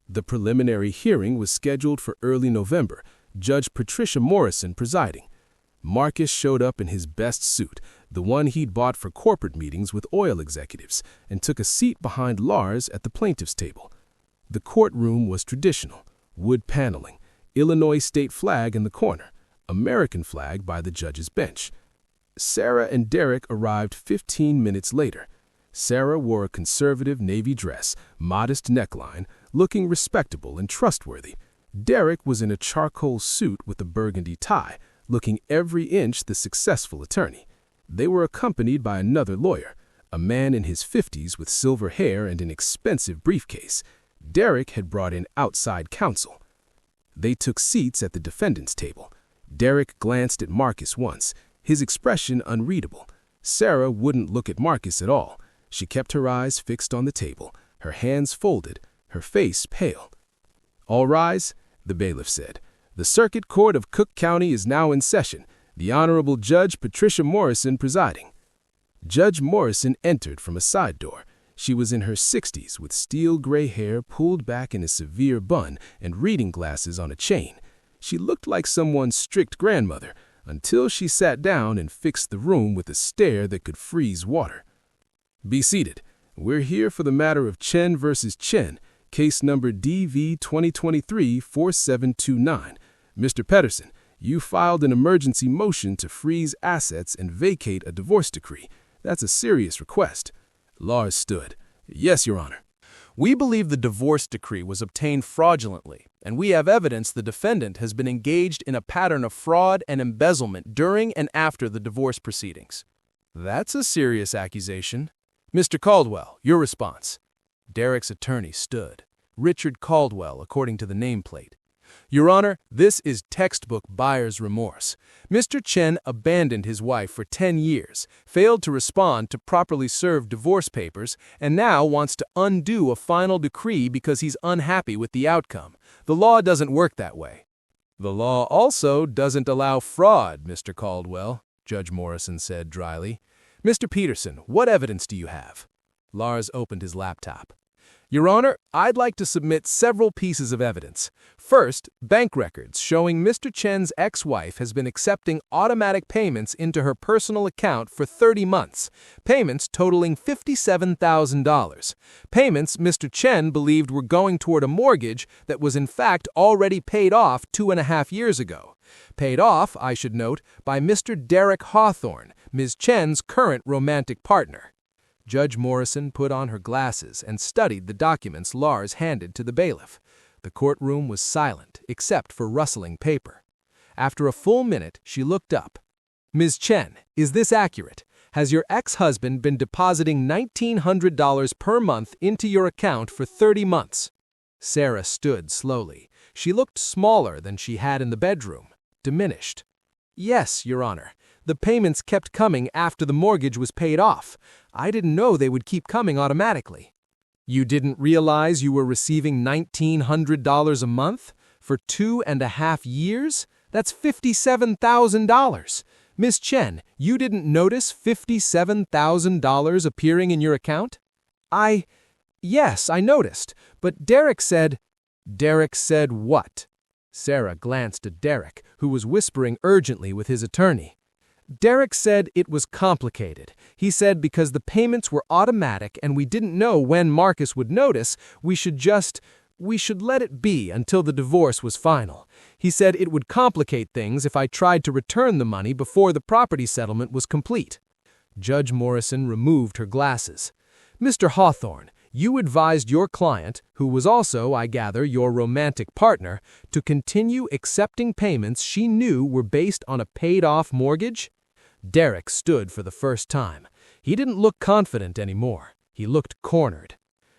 The preliminary hearing was scheduled for early November, Judge Patricia Morrison presiding. Marcus showed up in his best suit, the one he'd bought for corporate meetings with oil executives, and took a seat behind Lars at the plaintiff's table. The courtroom was traditional, wood paneling, Illinois state flag in the corner, American flag by the judge's bench. Sarah and Derek arrived 15 minutes later. Sarah wore a conservative navy dress, modest neckline, looking respectable and trustworthy. Derek was in a charcoal suit with a burgundy tie, looking every inch the successful attorney. They were accompanied by another lawyer, a man in his 50s with silver hair and an expensive briefcase. Derek had brought in outside counsel. They took seats at the defendant's table. Derek glanced at Marcus once, his expression unreadable. Sarah wouldn't look at Marcus at all. She kept her eyes fixed on the table, her hands folded, her face pale. "All rise," the bailiff said. "The Circuit Court of Cook County is now in session, the Honorable Judge Patricia Morrison presiding." Judge Morrison entered from a side door. She was in her 60s with steel-gray hair pulled back in a severe bun and reading glasses on a chain. She looked like someone's strict grandmother, until she sat down and fixed the room with a stare that could freeze water. "Be seated. We're here for the matter of Chen versus Chen, case number DV 2023-4729. Mr. Pedersen, you filed an emergency motion to freeze assets and vacate a divorce decree. That's a serious request." Lars stood. "Yes, Your Honor." We believe the divorce decree was obtained fraudulently, and we have evidence the defendant has been engaged in a pattern of fraud and embezzlement during and after the divorce proceedings. That's a serious accusation. Mr. Caldwell, your response. Derek's attorney stood. Richard Caldwell, according to the nameplate. Your Honor, this is textbook buyer's remorse. Mr. Chen abandoned his wife for 10 years, failed to respond to properly served divorce papers, and now wants to undo a final decree because he's unhappy with the outcome. The law doesn't work that way. The law also doesn't allow fraud, Mr. Caldwell, Judge Morrison said dryly. Mr. Peterson, what evidence do you have? Lars opened his laptop. Your Honor, I'd like to submit several pieces of evidence. First, bank records showing Mr. Chen's ex-wife has been accepting automatic payments into her personal account for 30 months, payments totaling $57,000. Payments Mr. Chen believed were going toward a mortgage that was in fact already paid off 2.5 years ago. Paid off, I should note, by Mr. Derek Hawthorne, Ms. Chen's current romantic partner. Judge Morrison put on her glasses and studied the documents Lars handed to the bailiff. The courtroom was silent, except for rustling paper. After a full minute, she looked up. "Ms. Chen, is this accurate? Has your ex-husband been depositing $1,900 per month into your account for 30 months? Sarah stood slowly. She looked smaller than she had in the bedroom, diminished. "Yes, Your Honor. The payments kept coming after the mortgage was paid off. I didn't know they would keep coming automatically." "You didn't realize you were receiving $1,900 a month? For 2.5 years? That's $57,000. Miss Chen, you didn't notice $57,000 appearing in your account?" Yes, I noticed, but Derek said—" "Derek said what?" Sarah glanced at Derek, who was whispering urgently with his attorney. "Derek said it was complicated. He said because the payments were automatic and we didn't know when Marcus would notice, we should let it be until the divorce was final. He said it would complicate things if I tried to return the money before the property settlement was complete." Judge Morrison removed her glasses. "Mr. Hawthorne, you advised your client, who was also, I gather, your romantic partner, to continue accepting payments she knew were based on a paid-off mortgage?" Derek stood for the first time. He didn't look confident anymore. He looked cornered.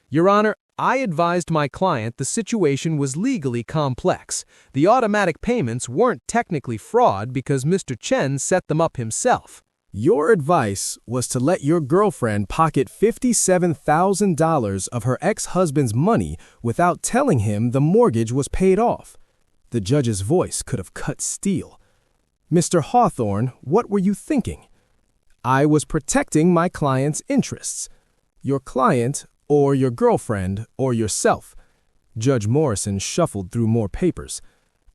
"Your Honor, I advised my client the situation was legally complex. The automatic payments weren't technically fraud because Mr. Chen set them up himself." Your advice was to let your girlfriend pocket $57,000 of her ex-husband's money without telling him the mortgage was paid off. The judge's voice could have cut steel. "Mr. Hawthorne, what were you thinking?" "I was protecting my client's interests." "Your client, or your girlfriend, or yourself?" Judge Morrison shuffled through more papers.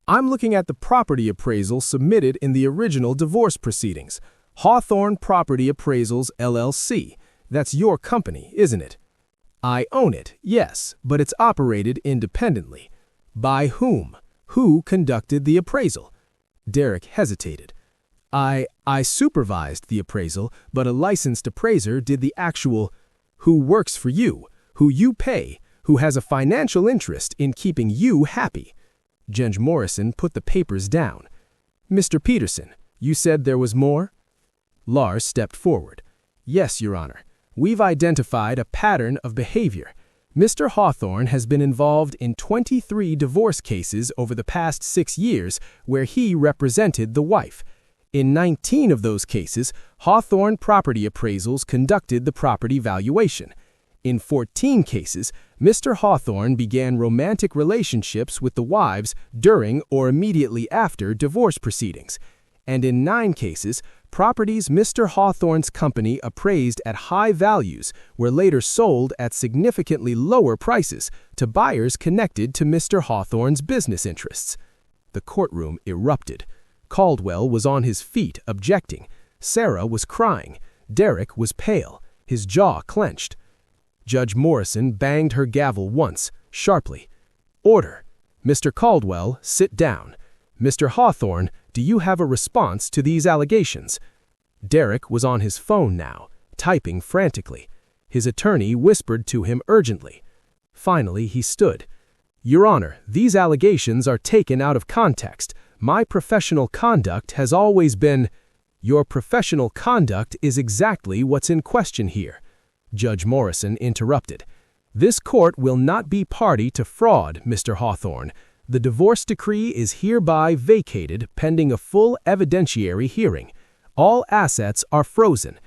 "I'm looking at the property appraisal submitted in the original divorce proceedings. Hawthorne Property Appraisals, LLC. That's your company, isn't it?" "I own it, yes, but it's operated independently." "By whom? Who conducted the appraisal?" Derek hesitated. I supervised the appraisal, but a licensed appraiser did the actual—" "Who works for you, who you pay, who has a financial interest in keeping you happy." Judge Morrison put the papers down. "Mr. Peterson, you said there was more?" Lars stepped forward. "Yes, Your Honor. We've identified a pattern of behavior. Mr. Hawthorne has been involved in 23 divorce cases over the past 6 years where he represented the wife. In 19 of those cases, Hawthorne Property Appraisals conducted the property valuation. In 14 cases, Mr. Hawthorne began romantic relationships with the wives during or immediately after divorce proceedings. And in 9 cases, properties Mr. Hawthorne's company appraised at high values were later sold at significantly lower prices to buyers connected to Mr. Hawthorne's business interests." The courtroom erupted. Caldwell was on his feet, objecting. Sarah was crying. Derek was pale, his jaw clenched. Judge Morrison banged her gavel once, sharply. "Order. Mr. Caldwell, sit down. Mr. Hawthorne, do you have a response to these allegations?" Derek was on his phone now, typing frantically. His attorney whispered to him urgently. Finally, he stood. "Your Honor, these allegations are taken out of context. My professional conduct has always been—" "Your professional conduct is exactly what's in question here," Judge Morrison interrupted. "This court will not be party to fraud, Mr. Hawthorne. The divorce decree is hereby vacated pending a full evidentiary hearing. All assets are frozen.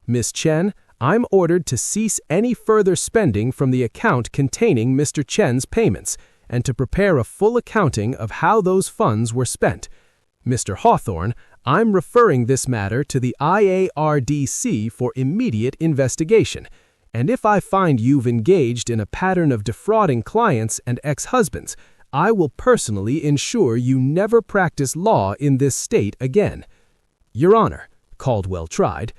Miss Chen, I'm ordered to cease any further spending from the account containing Mr. Chen's payments and to prepare a full accounting of how those funds were spent. Mr. Hawthorne, I'm referring this matter to the IARDC for immediate investigation. And if I find you've engaged in a pattern of defrauding clients and ex-husbands, I will personally ensure you never practice law in this state again. Your Honor, Caldwell tried.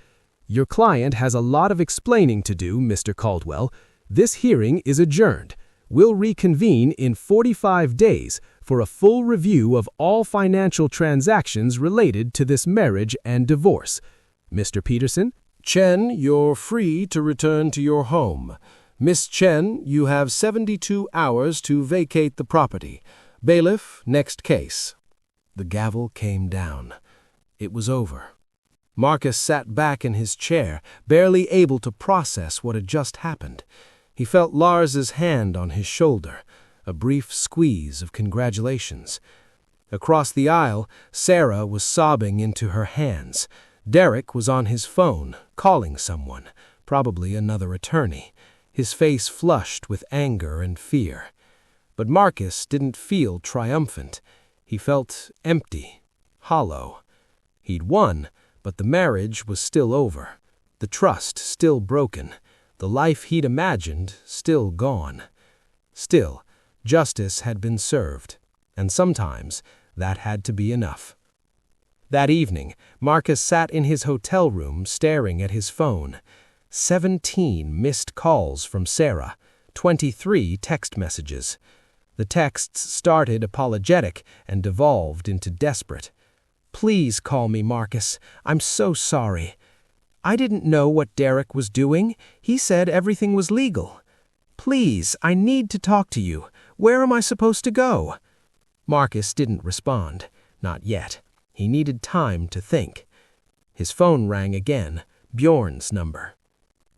Your client has a lot of explaining to do, Mr. Caldwell. This hearing is adjourned. We'll reconvene in 45 days for a full review of all financial transactions related to this marriage and divorce. Mr. Peterson? Chen, you're free to return to your home. Miss Chen, you have 72 hours to vacate the property. Bailiff, next case. The gavel came down. It was over. Marcus sat back in his chair, barely able to process what had just happened. He felt Lars's hand on his shoulder, a brief squeeze of congratulations. Across the aisle, Sarah was sobbing into her hands. Derek was on his phone, calling someone, probably another attorney, his face flushed with anger and fear. But Marcus didn't feel triumphant. He felt empty, hollow. He'd won, but the marriage was still over, the trust still broken, the life he'd imagined still gone. Still, justice had been served, and sometimes that had to be enough. That evening, Marcus sat in his hotel room staring at his phone. 17 missed calls from Sarah, 23 text messages. The texts started apologetic and devolved into desperate. "Please call me, Marcus. I'm so sorry. I didn't know what Derek was doing. He said everything was legal. Please, I need to talk to you. Where am I supposed to go?" Marcus didn't respond. Not yet. He needed time to think. His phone rang again, Bjorn's number.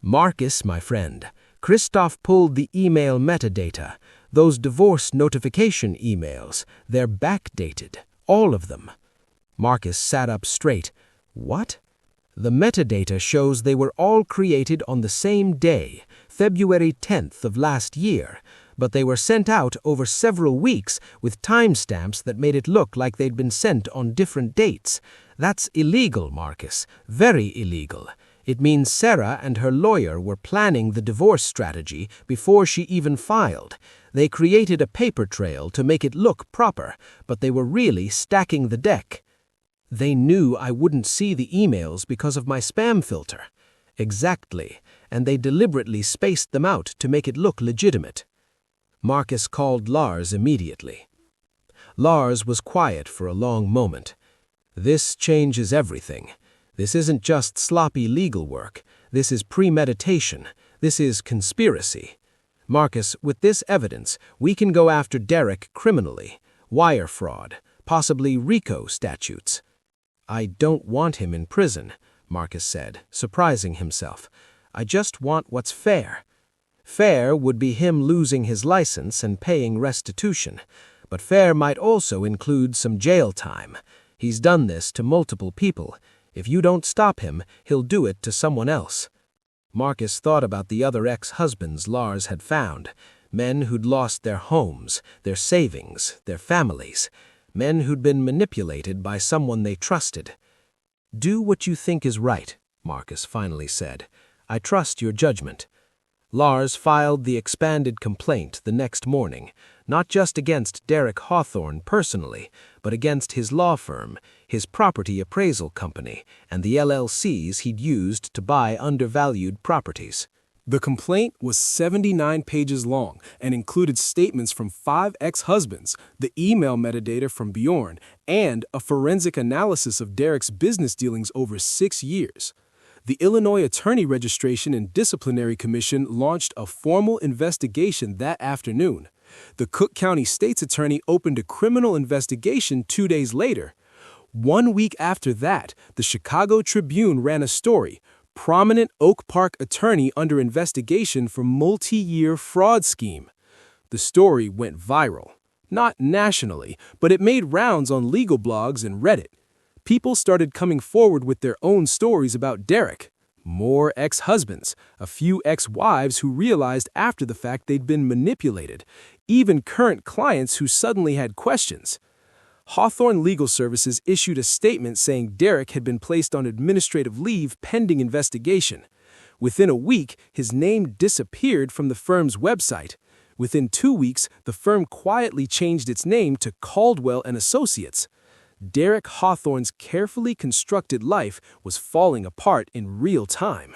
"Marcus, my friend, Christoph pulled the email metadata. Those divorce notification emails, they're backdated. All of them." Marcus sat up straight. "What?" "The metadata shows they were all created on the same day, February 10th of last year, but they were sent out over several weeks with timestamps that made it look like they'd been sent on different dates. That's illegal, Marcus. Very illegal. It means Sarah and her lawyer were planning the divorce strategy before she even filed. They created a paper trail to make it look proper, but they were really stacking the deck. They knew I wouldn't see the emails because of my spam filter." "Exactly, and they deliberately spaced them out to make it look legitimate." Marcus called Lars immediately. Lars was quiet for a long moment. "This changes everything. This isn't just sloppy legal work. This is premeditation. This is conspiracy. Marcus, with this evidence, we can go after Derek criminally. Wire fraud, possibly RICO statutes." "I don't want him in prison," Marcus said, surprising himself. "I just want what's fair." Fair would be him losing his license and paying restitution, but fair might also include some jail time. He's done this to multiple people. If you don't stop him, he'll do it to someone else. Marcus thought about the other ex-husbands Lars had found, men who'd lost their homes, their savings, their families, men who'd been manipulated by someone they trusted. "Do what you think is right," Marcus finally said. "I trust your judgment." Lars filed the expanded complaint the next morning, not just against Derek Hawthorne personally, but against his law firm, his property appraisal company, and the LLCs he'd used to buy undervalued properties. The complaint was 79 pages long and included statements from 5 ex-husbands, the email metadata from Bjorn, and a forensic analysis of Derek's business dealings over 6 years. The Illinois Attorney Registration and Disciplinary Commission launched a formal investigation that afternoon. The Cook County State's Attorney opened a criminal investigation 2 days later. 1 week after that, the Chicago Tribune ran a story, "Prominent Oak Park Attorney Under Investigation for Multi-Year Fraud Scheme." The story went viral. Not nationally, but it made rounds on legal blogs and Reddit. People started coming forward with their own stories about Derek. More ex-husbands, a few ex-wives who realized after the fact they'd been manipulated, even current clients who suddenly had questions. Hawthorne Legal Services issued a statement saying Derek had been placed on administrative leave pending investigation. Within a week, his name disappeared from the firm's website. Within 2 weeks, the firm quietly changed its name to Caldwell and Associates. Derek Hawthorne's carefully constructed life was falling apart in real time.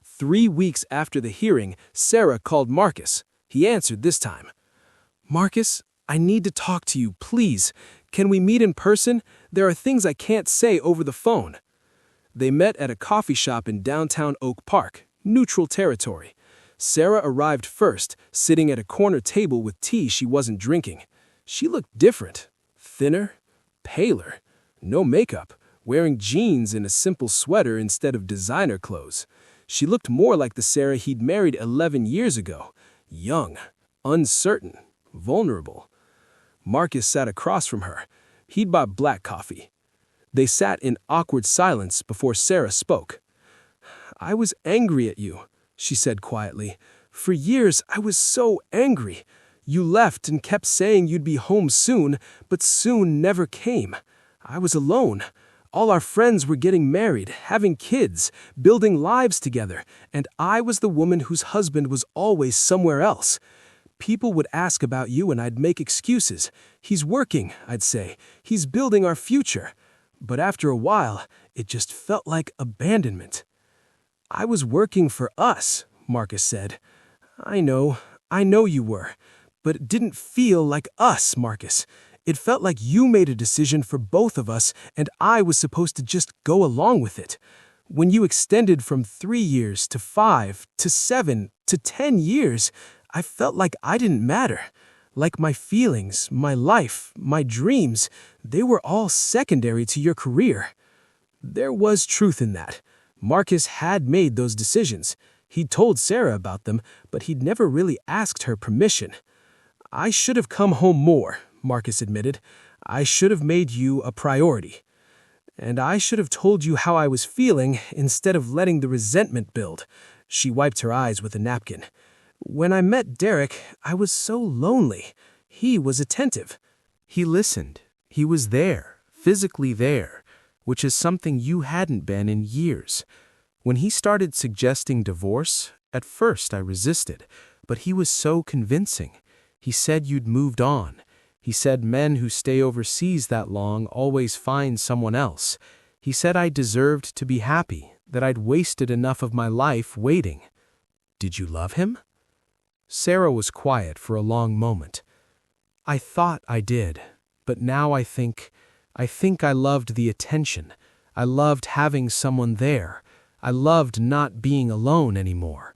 3 weeks after the hearing, Sarah called Marcus. He answered this time. "Marcus, I need to talk to you, please. Can we meet in person? There are things I can't say over the phone." They met at a coffee shop in downtown Oak Park, neutral territory. Sarah arrived first, sitting at a corner table with tea she wasn't drinking. She looked different, thinner, paler, no makeup, wearing jeans and a simple sweater instead of designer clothes. She looked more like the Sarah he'd married 11 years ago, young, uncertain, vulnerable. Marcus sat across from her. He'd bought black coffee. They sat in awkward silence before Sarah spoke. "I was angry at you," she said quietly. "For years, I was so angry. You left and kept saying you'd be home soon, but soon never came. I was alone. All our friends were getting married, having kids, building lives together, and I was the woman whose husband was always somewhere else. People would ask about you and I'd make excuses. He's working, I'd say. He's building our future. But after a while, it just felt like abandonment." "I was working for us," Marcus said. I know you were. But it didn't feel like us, Marcus. It felt like you made a decision for both of us, and I was supposed to just go along with it. When you extended from 3 years to 5 to 7 to 10 years, I felt like I didn't matter. Like my feelings, my life, my dreams, they were all secondary to your career." There was truth in that. Marcus had made those decisions. He'd told Sarah about them, but he'd never really asked her permission. "I should have come home more," Marcus admitted. "I should have made you a priority. And I should have told you how I was feeling instead of letting the resentment build." She wiped her eyes with a napkin. "When I met Derek, I was so lonely. He was attentive. He listened. He was there, physically there, which is something you hadn't been in years. When he started suggesting divorce, at first I resisted, but he was so convincing. He said you'd moved on. He said men who stay overseas that long always find someone else. He said I deserved to be happy, that I'd wasted enough of my life waiting." "Did you love him?" Sarah was quiet for a long moment. "I thought I did, but now I think I loved the attention. I loved having someone there. I loved not being alone anymore.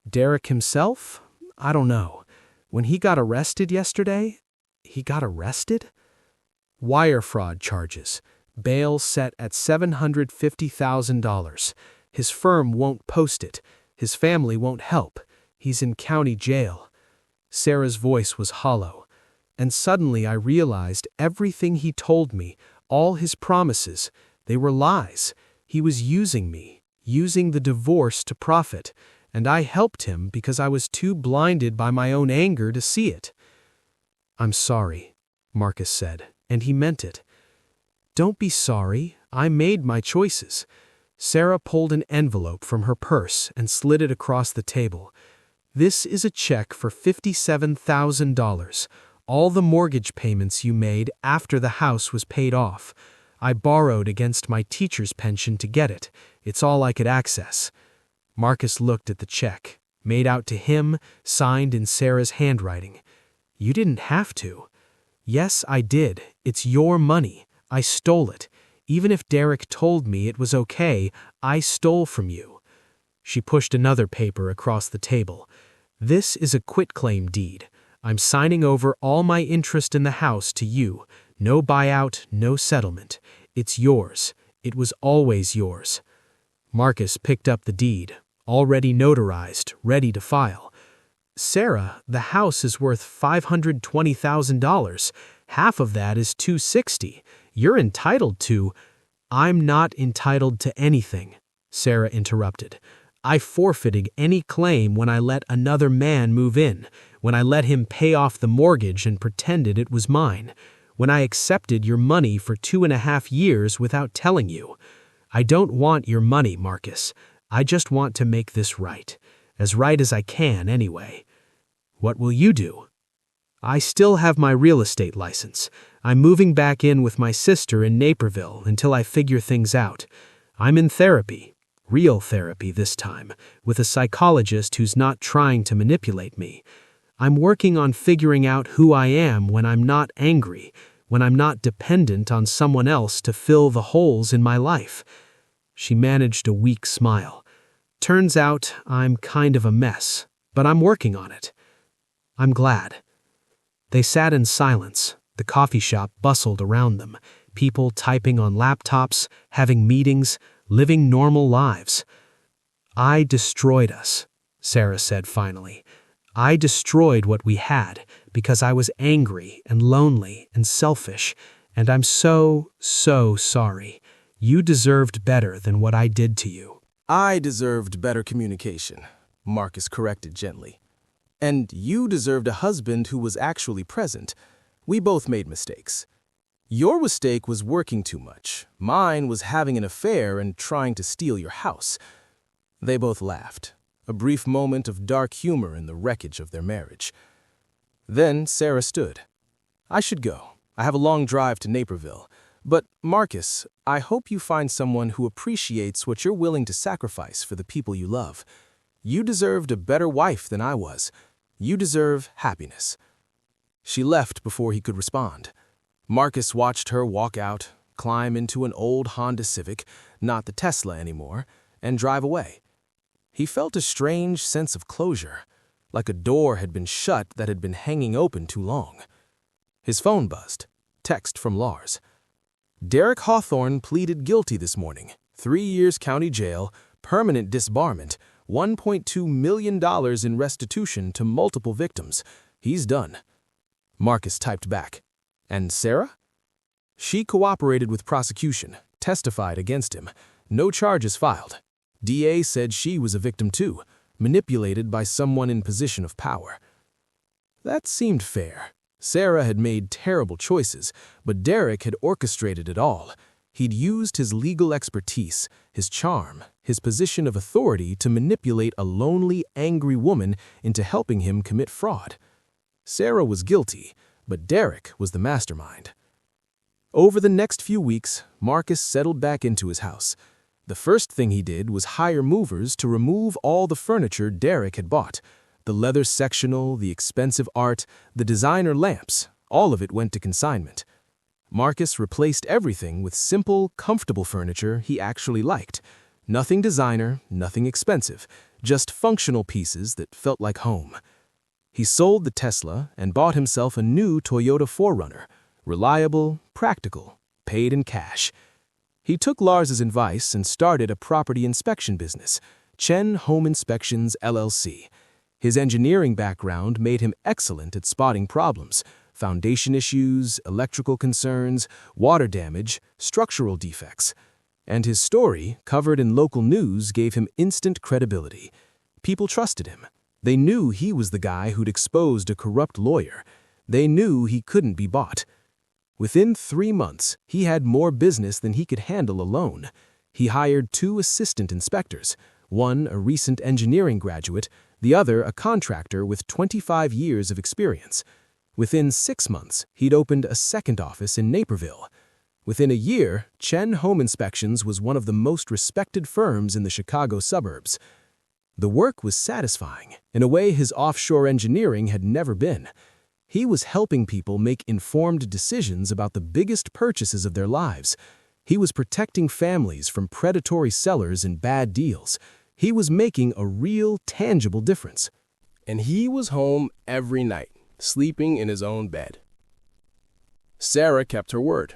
Derek himself? I don't know. When he got arrested yesterday, he got arrested? Wire fraud charges. Bail set at $750,000. His firm won't post it. His family won't help. He's in county jail." Sarah's voice was hollow. "And suddenly I realized everything he told me, all his promises, they were lies. He was using me, using the divorce to profit, and I helped him because I was too blinded by my own anger to see it." "I'm sorry," Marcus said, and he meant it. "Don't be sorry. I made my choices." Sarah pulled an envelope from her purse and slid it across the table. "This is a check for $57,000, all the mortgage payments you made after the house was paid off. I borrowed against my teacher's pension to get it. It's all I could access." Marcus looked at the check, made out to him, signed in Sarah's handwriting. "You didn't have to." "Yes, I did. It's your money. I stole it. Even if Derek told me it was okay, I stole from you." She pushed another paper across the table. "This is a quitclaim deed. I'm signing over all my interest in the house to you. No buyout, no settlement. It's yours. It was always yours." Marcus picked up the deed, already notarized, ready to file. "Sarah, the house is worth $520,000. Half of that is $260,000. You're entitled to—" "I'm not entitled to anything," Sarah interrupted. "I forfeited any claim when I let another man move in, when I let him pay off the mortgage and pretended it was mine, when I accepted your money for 2.5 years without telling you. I don't want your money, Marcus. I just want to make this right as I can anyway. What will you do? I still have my real estate license. I'm moving back in with my sister in Naperville until I figure things out. I'm in therapy, real therapy this time, with a psychologist who's not trying to manipulate me. I'm working on figuring out who I am when I'm not angry, when I'm not dependent on someone else to fill the holes in my life. She managed a weak smile. Turns out I'm kind of a mess, but I'm working on it. I'm glad. They sat in silence. The coffee shop bustled around them, people typing on laptops, having meetings, living normal lives. I destroyed us, Sarah said finally. I destroyed what we had because I was angry and lonely and selfish, and I'm so sorry. You deserved better than what I did to you. I deserved better communication, Marcus corrected gently. And you deserved a husband who was actually present. We both made mistakes. Your mistake was working too much. Mine was having an affair and trying to steal your house. They both laughed, a brief moment of dark humor in the wreckage of their marriage. Then Sarah stood. I should go. I have a long drive to Naperville. But, Marcus, I hope you find someone who appreciates what you're willing to sacrifice for the people you love. You deserved a better wife than I was. You deserve happiness. She left before he could respond. Marcus watched her walk out, climb into an old Honda Civic, not the Tesla anymore, and drive away. He felt a strange sense of closure, like a door had been shut that had been hanging open too long. His phone buzzed. Text from Lars. Derek Hawthorne pleaded guilty this morning. 3 years county jail, permanent disbarment, $1.2 million in restitution to multiple victims. He's done. Marcus typed back. And Sarah? She cooperated with prosecution, testified against him. No charges filed. DA said she was a victim too, manipulated by someone in position of power. That seemed fair. Sarah had made terrible choices, but Derek had orchestrated it all. He'd used his legal expertise, his charm, his position of authority to manipulate a lonely, angry woman into helping him commit fraud. Sarah was guilty, but Derek was the mastermind. Over the next few weeks, Marcus settled back into his house. The first thing he did was hire movers to remove all the furniture Derek had bought. The leather sectional, the expensive art, the designer lamps, all of it went to consignment. Marcus replaced everything with simple, comfortable furniture he actually liked. Nothing designer, nothing expensive, just functional pieces that felt like home. He sold the Tesla and bought himself a new Toyota 4Runner, reliable, practical, paid in cash. He took Lars's advice and started a property inspection business, Chen Home Inspections, LLC. His engineering background made him excellent at spotting problems, foundation issues, electrical concerns, water damage, structural defects. And his story, covered in local news, gave him instant credibility. People trusted him. They knew he was the guy who'd exposed a corrupt lawyer. They knew he couldn't be bought. Within 3 months, he had more business than he could handle alone. He hired 2 assistant inspectors, one a recent engineering graduate, the other a contractor with 25 years of experience. Within 6 months, he'd opened a second office in Naperville. Within a year, Chen Home Inspections was one of the most respected firms in the Chicago suburbs. The work was satisfying, in a way his offshore engineering had never been. He was helping people make informed decisions about the biggest purchases of their lives. He was protecting families from predatory sellers and bad deals. He was making a real, tangible difference. And he was home every night, sleeping in his own bed. Sarah kept her word.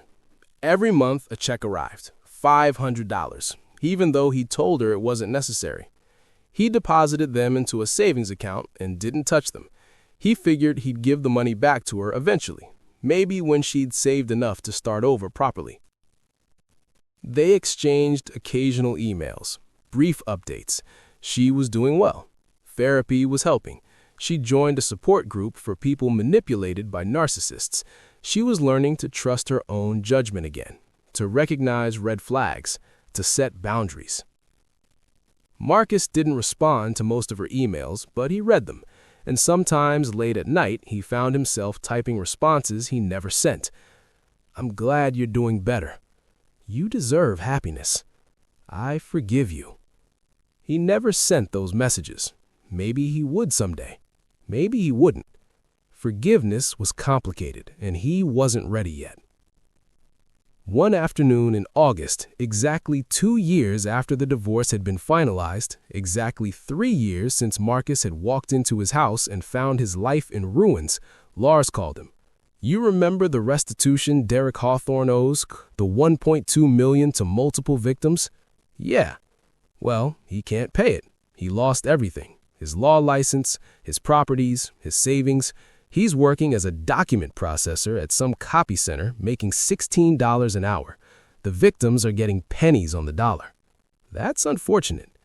Every month, a check arrived, $500, even though he told her it wasn't necessary. He deposited them into a savings account and didn't touch them. He figured he'd give the money back to her eventually, maybe when she'd saved enough to start over properly. They exchanged occasional emails, brief updates. She was doing well. Therapy was helping. She joined a support group for people manipulated by narcissists. She was learning to trust her own judgment again, to recognize red flags, to set boundaries. Marcus didn't respond to most of her emails, but he read them, and sometimes late at night he found himself typing responses he never sent. "I'm glad you're doing better. You deserve happiness. I forgive you." He never sent those messages. Maybe he would someday. Maybe he wouldn't. Forgiveness was complicated, and he wasn't ready yet. One afternoon in August, exactly 2 years after the divorce had been finalized, exactly 3 years since Marcus had walked into his house and found his life in ruins, Lars called him. "You remember the restitution Derek Hawthorne owes, the $1.2 million to multiple victims?" "Yeah." "Well, he can't pay it. He lost everything. His law license, his properties, his savings. He's working as a document processor at some copy center, making $16 an hour. The victims are getting pennies on the dollar." "That's unfortunate."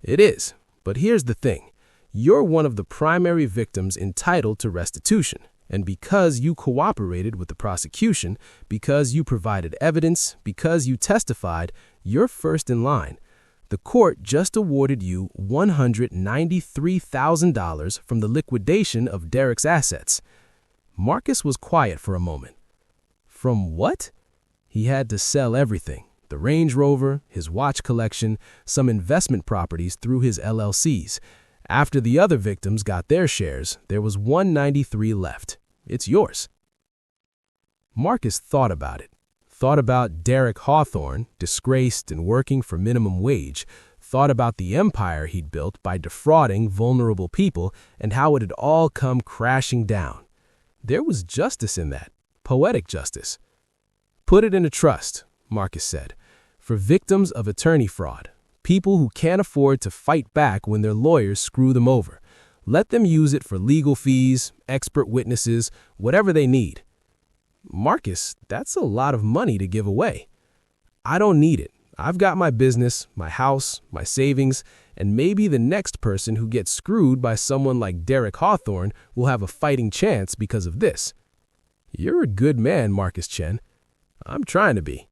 "It is, but here's the thing. You're one of the primary victims entitled to restitution, and because you cooperated with the prosecution, because you provided evidence, because you testified, you're first in line. The court just awarded you $193,000 from the liquidation of Derek's assets." Marcus was quiet for a moment. "From what?" "He had to sell everything. The Range Rover, his watch collection, some investment properties through his LLCs. After the other victims got their shares, there was $193 left. It's yours." Marcus thought about it. Thought about Derek Hawthorne, disgraced and working for minimum wage. Thought about the empire he'd built by defrauding vulnerable people and how it had all come crashing down. There was justice in that, poetic justice. "Put it in a trust," Marcus said, "for victims of attorney fraud, people who can't afford to fight back when their lawyers screw them over. Let them use it for legal fees, expert witnesses, whatever they need." "Marcus, that's a lot of money to give away." "I don't need it. I've got my business, my house, my savings, and maybe the next person who gets screwed by someone like Derek Hawthorne will have a fighting chance because of this." "You're a good man, Marcus Chen." "I'm trying to be."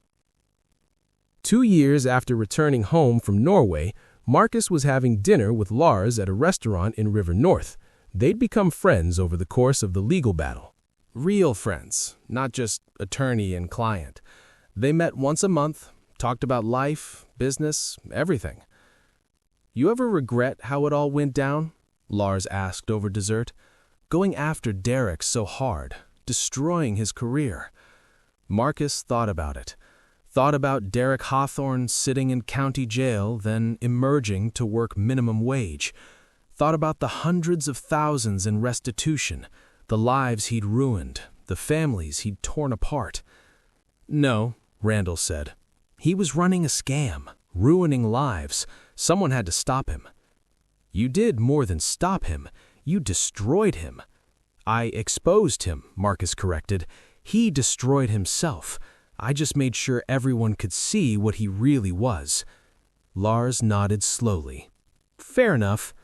2 years after returning home from Norway, Marcus was having dinner with Lars at a restaurant in River North. They'd become friends over the course of the legal battle. Real friends, not just attorney and client. They met once a month, talked about life, business, everything. "You ever regret how it all went down?" Lars asked over dessert. "Going after Derek so hard, destroying his career." Marcus thought about it. Thought about Derek Hawthorne sitting in county jail, then emerging to work minimum wage. Thought about the hundreds of thousands in restitution, the lives he'd ruined, the families he'd torn apart. "No," Randall said. "He was running a scam, ruining lives. Someone had to stop him." "You did more than stop him. You destroyed him." "I exposed him," Marcus corrected. "He destroyed himself. I just made sure everyone could see what he really was." Lars nodded slowly. "Fair enough.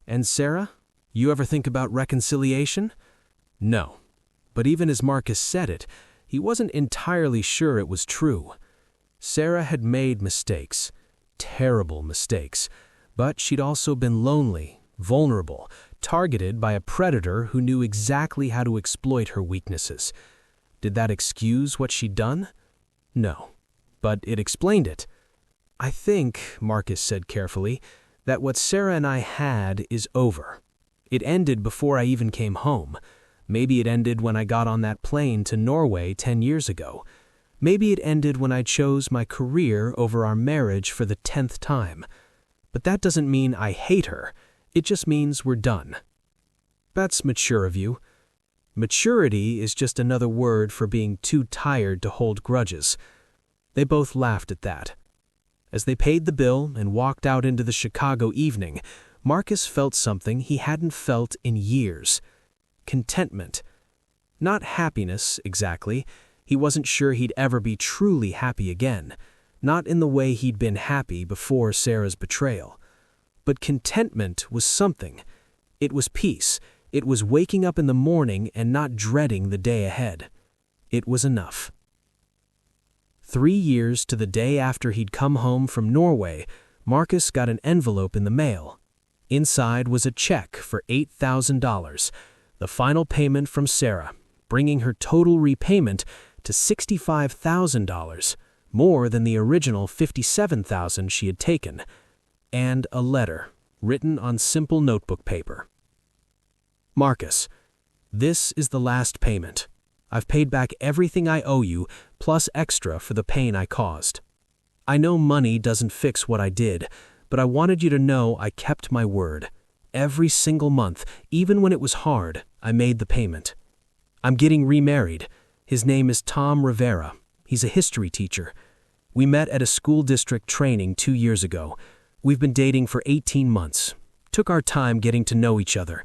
And Sarah, you ever think about reconciliation?" "No." But even as Marcus said it, he wasn't entirely sure it was true. Sarah had made mistakes, terrible mistakes, but she'd also been lonely, vulnerable, targeted by a predator who knew exactly how to exploit her weaknesses. Did that excuse what she'd done? No, but it explained it. "I think," Marcus said carefully, "that what Sarah and I had is over. It ended before I even came home. Maybe it ended when I got on that plane to Norway 10 years ago. Maybe it ended when I chose my career over our marriage for the 10th time. But that doesn't mean I hate her. It just means we're done." "That's mature of you." "Maturity is just another word for being too tired to hold grudges." They both laughed at that. As they paid the bill and walked out into the Chicago evening, Marcus felt something he hadn't felt in years. Contentment. Not happiness, exactly. He wasn't sure he'd ever be truly happy again. Not in the way he'd been happy before Sarah's betrayal. But contentment was something. It was peace. It was waking up in the morning and not dreading the day ahead. It was enough. 3 years to the day after he'd come home from Norway, Marcus got an envelope in the mail. Inside was a check for $8,000, the final payment from Sarah, bringing her total repayment to $65,000, more than the original $57,000 she had taken, and a letter written on simple notebook paper. Marcus, this is the last payment. I've paid back everything I owe you, plus extra for the pain I caused. I know money doesn't fix what I did, but I wanted you to know I kept my word. Every single month, even when it was hard, I made the payment. I'm getting remarried. His name is Tom Rivera. He's a history teacher. We met at a school district training 2 years ago. We've been dating for 18 months. Took our time getting to know each other.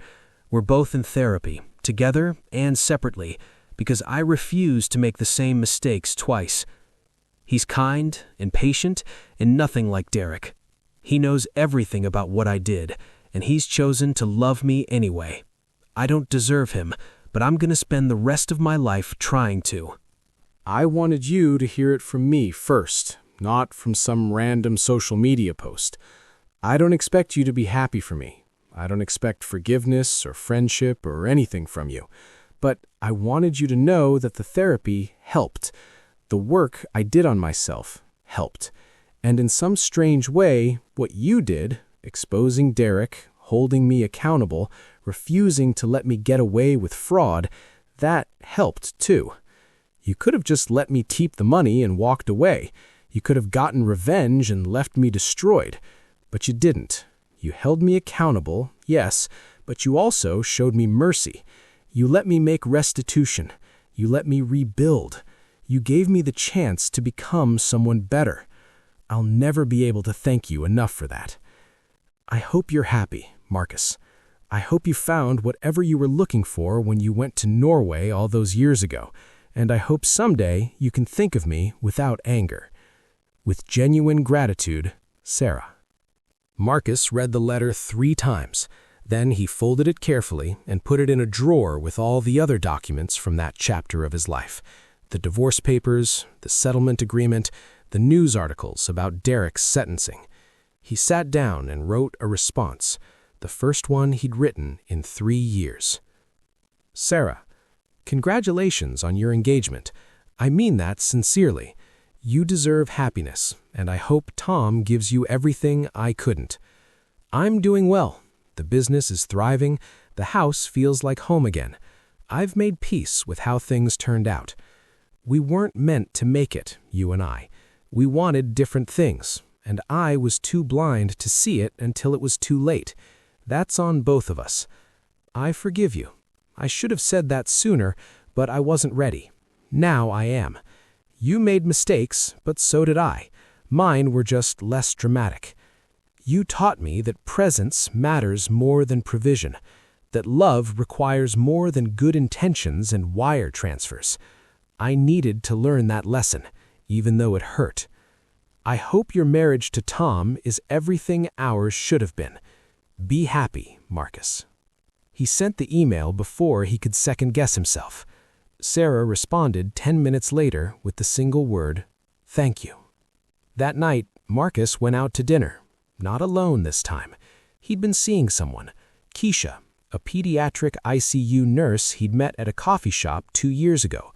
We're both in therapy, together and separately, because I refuse to make the same mistakes twice. He's kind and patient and nothing like Derek. He knows everything about what I did, and he's chosen to love me anyway. I don't deserve him, but I'm going to spend the rest of my life trying to. I wanted you to hear it from me first, not from some random social media post. I don't expect you to be happy for me. I don't expect forgiveness or friendship or anything from you. But I wanted you to know that the therapy helped. The work I did on myself helped. And in some strange way, what you did, exposing Derek, holding me accountable, refusing to let me get away with fraud, that helped too. You could have just let me keep the money and walked away. You could have gotten revenge and left me destroyed. But you didn't. You held me accountable, yes, but you also showed me mercy. You let me make restitution. You let me rebuild. You gave me the chance to become someone better. I'll never be able to thank you enough for that. I hope you're happy, Marcus. I hope you found whatever you were looking for when you went to Norway all those years ago, and I hope someday you can think of me without anger. With genuine gratitude, Sarah. Marcus read the letter 3 times. Then he folded it carefully and put it in a drawer with all the other documents from that chapter of his life. The divorce papers, the settlement agreement, the news articles about Derek's sentencing. He sat down and wrote a response, the first one he'd written in 3 years. Sarah, congratulations on your engagement. I mean that sincerely. You deserve happiness, and I hope Tom gives you everything I couldn't. I'm doing well. The business is thriving. The house feels like home again. I've made peace with how things turned out. We weren't meant to make it, you and I. We wanted different things, and I was too blind to see it until it was too late. That's on both of us. I forgive you. I should have said that sooner, but I wasn't ready. Now I am. You made mistakes, but so did I. Mine were just less dramatic. You taught me that presence matters more than provision, that love requires more than good intentions and wire transfers. I needed to learn that lesson, even though it hurt. I hope your marriage to Tom is everything ours should have been. Be happy, Marcus. He sent the email before he could second-guess himself. Sarah responded 10 minutes later with the single word, "Thank you." That night, Marcus went out to dinner. Not alone this time. He'd been seeing someone, Keisha, a pediatric ICU nurse he'd met at a coffee shop 2 years ago.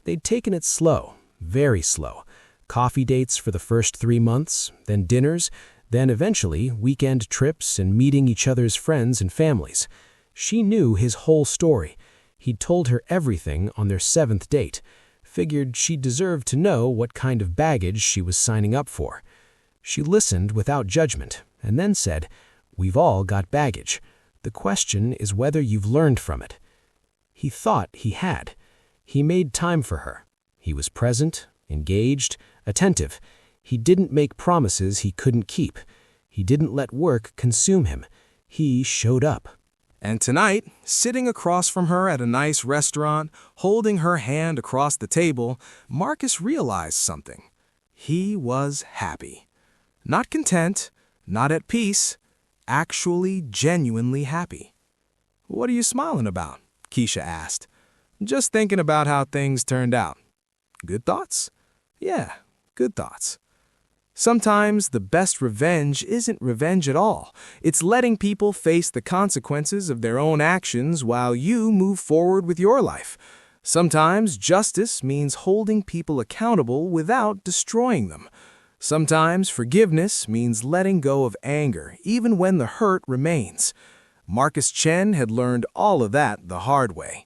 They'd taken it slow, very slow. Coffee dates for the first 3 months, then dinners, then eventually weekend trips and meeting each other's friends and families. She knew his whole story. He'd told her everything on their 7th date. Figured she deserved to know what kind of baggage she was signing up for. She listened without judgment and then said, "We've all got baggage. The question is whether you've learned from it." He thought he had. He made time for her. He was present, engaged, attentive. He didn't make promises he couldn't keep. He didn't let work consume him. He showed up. And tonight, sitting across from her at a nice restaurant, holding her hand across the table, Marcus realized something. He was happy. Not content, not at peace, actually genuinely happy. "What are you smiling about?" Keisha asked. "Just thinking about how things turned out." "Good thoughts?" "Yeah, good thoughts." Sometimes the best revenge isn't revenge at all. It's letting people face the consequences of their own actions while you move forward with your life. Sometimes justice means holding people accountable without destroying them. Sometimes forgiveness means letting go of anger, even when the hurt remains. Marcus Chen had learned all of that the hard way.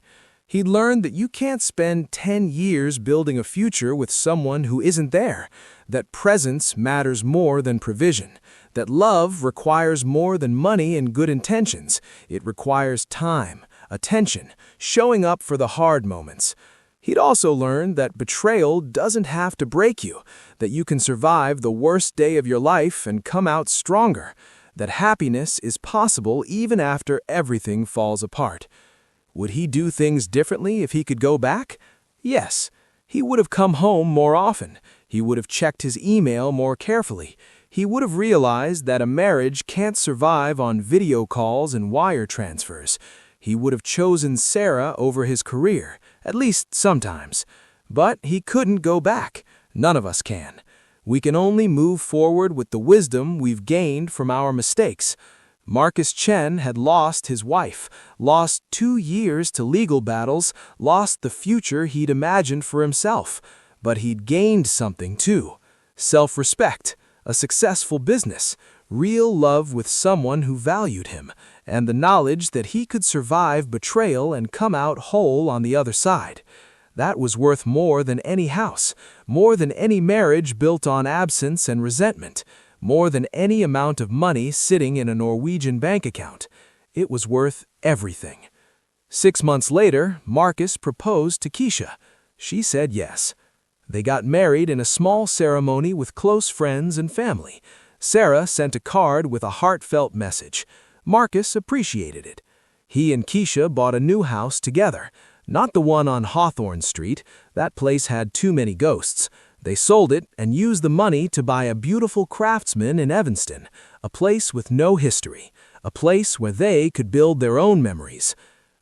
He'd learned that you can't spend 10 years building a future with someone who isn't there, that presence matters more than provision, that love requires more than money and good intentions. It requires time, attention, showing up for the hard moments. He'd also learned that betrayal doesn't have to break you, that you can survive the worst day of your life and come out stronger, that happiness is possible even after everything falls apart. Would he do things differently if he could go back? Yes. He would have come home more often. He would have checked his email more carefully. He would have realized that a marriage can't survive on video calls and wire transfers. He would have chosen Sarah over his career, at least sometimes. But he couldn't go back. None of us can. We can only move forward with the wisdom we've gained from our mistakes. Marcus Chen had lost his wife, lost 2 years to legal battles, lost the future he'd imagined for himself. But he'd gained something too. Self-respect, a successful business, real love with someone who valued him, and the knowledge that he could survive betrayal and come out whole on the other side. That was worth more than any house, more than any marriage built on absence and resentment, more than any amount of money sitting in a Norwegian bank account. It was worth everything. 6 months later, Marcus proposed to Keisha. She said yes. They got married in a small ceremony with close friends and family. Sarah sent a card with a heartfelt message. Marcus appreciated it. He and Keisha bought a new house together, not the one on Hawthorne Street. That place had too many ghosts. They sold it and used the money to buy a beautiful Craftsman in Evanston, a place with no history, a place where they could build their own memories.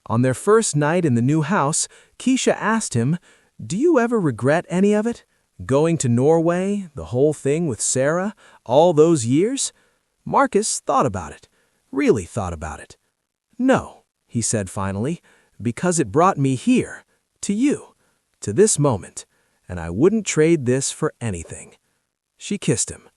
On their first night in the new house, Keisha asked him, "Do you ever regret any of it? Going to Norway, the whole thing with Sarah, all those years?" Marcus thought about it, really thought about it. "No," he said finally, "because it brought me here, to you, to this moment. And I wouldn't trade this for anything." She kissed him.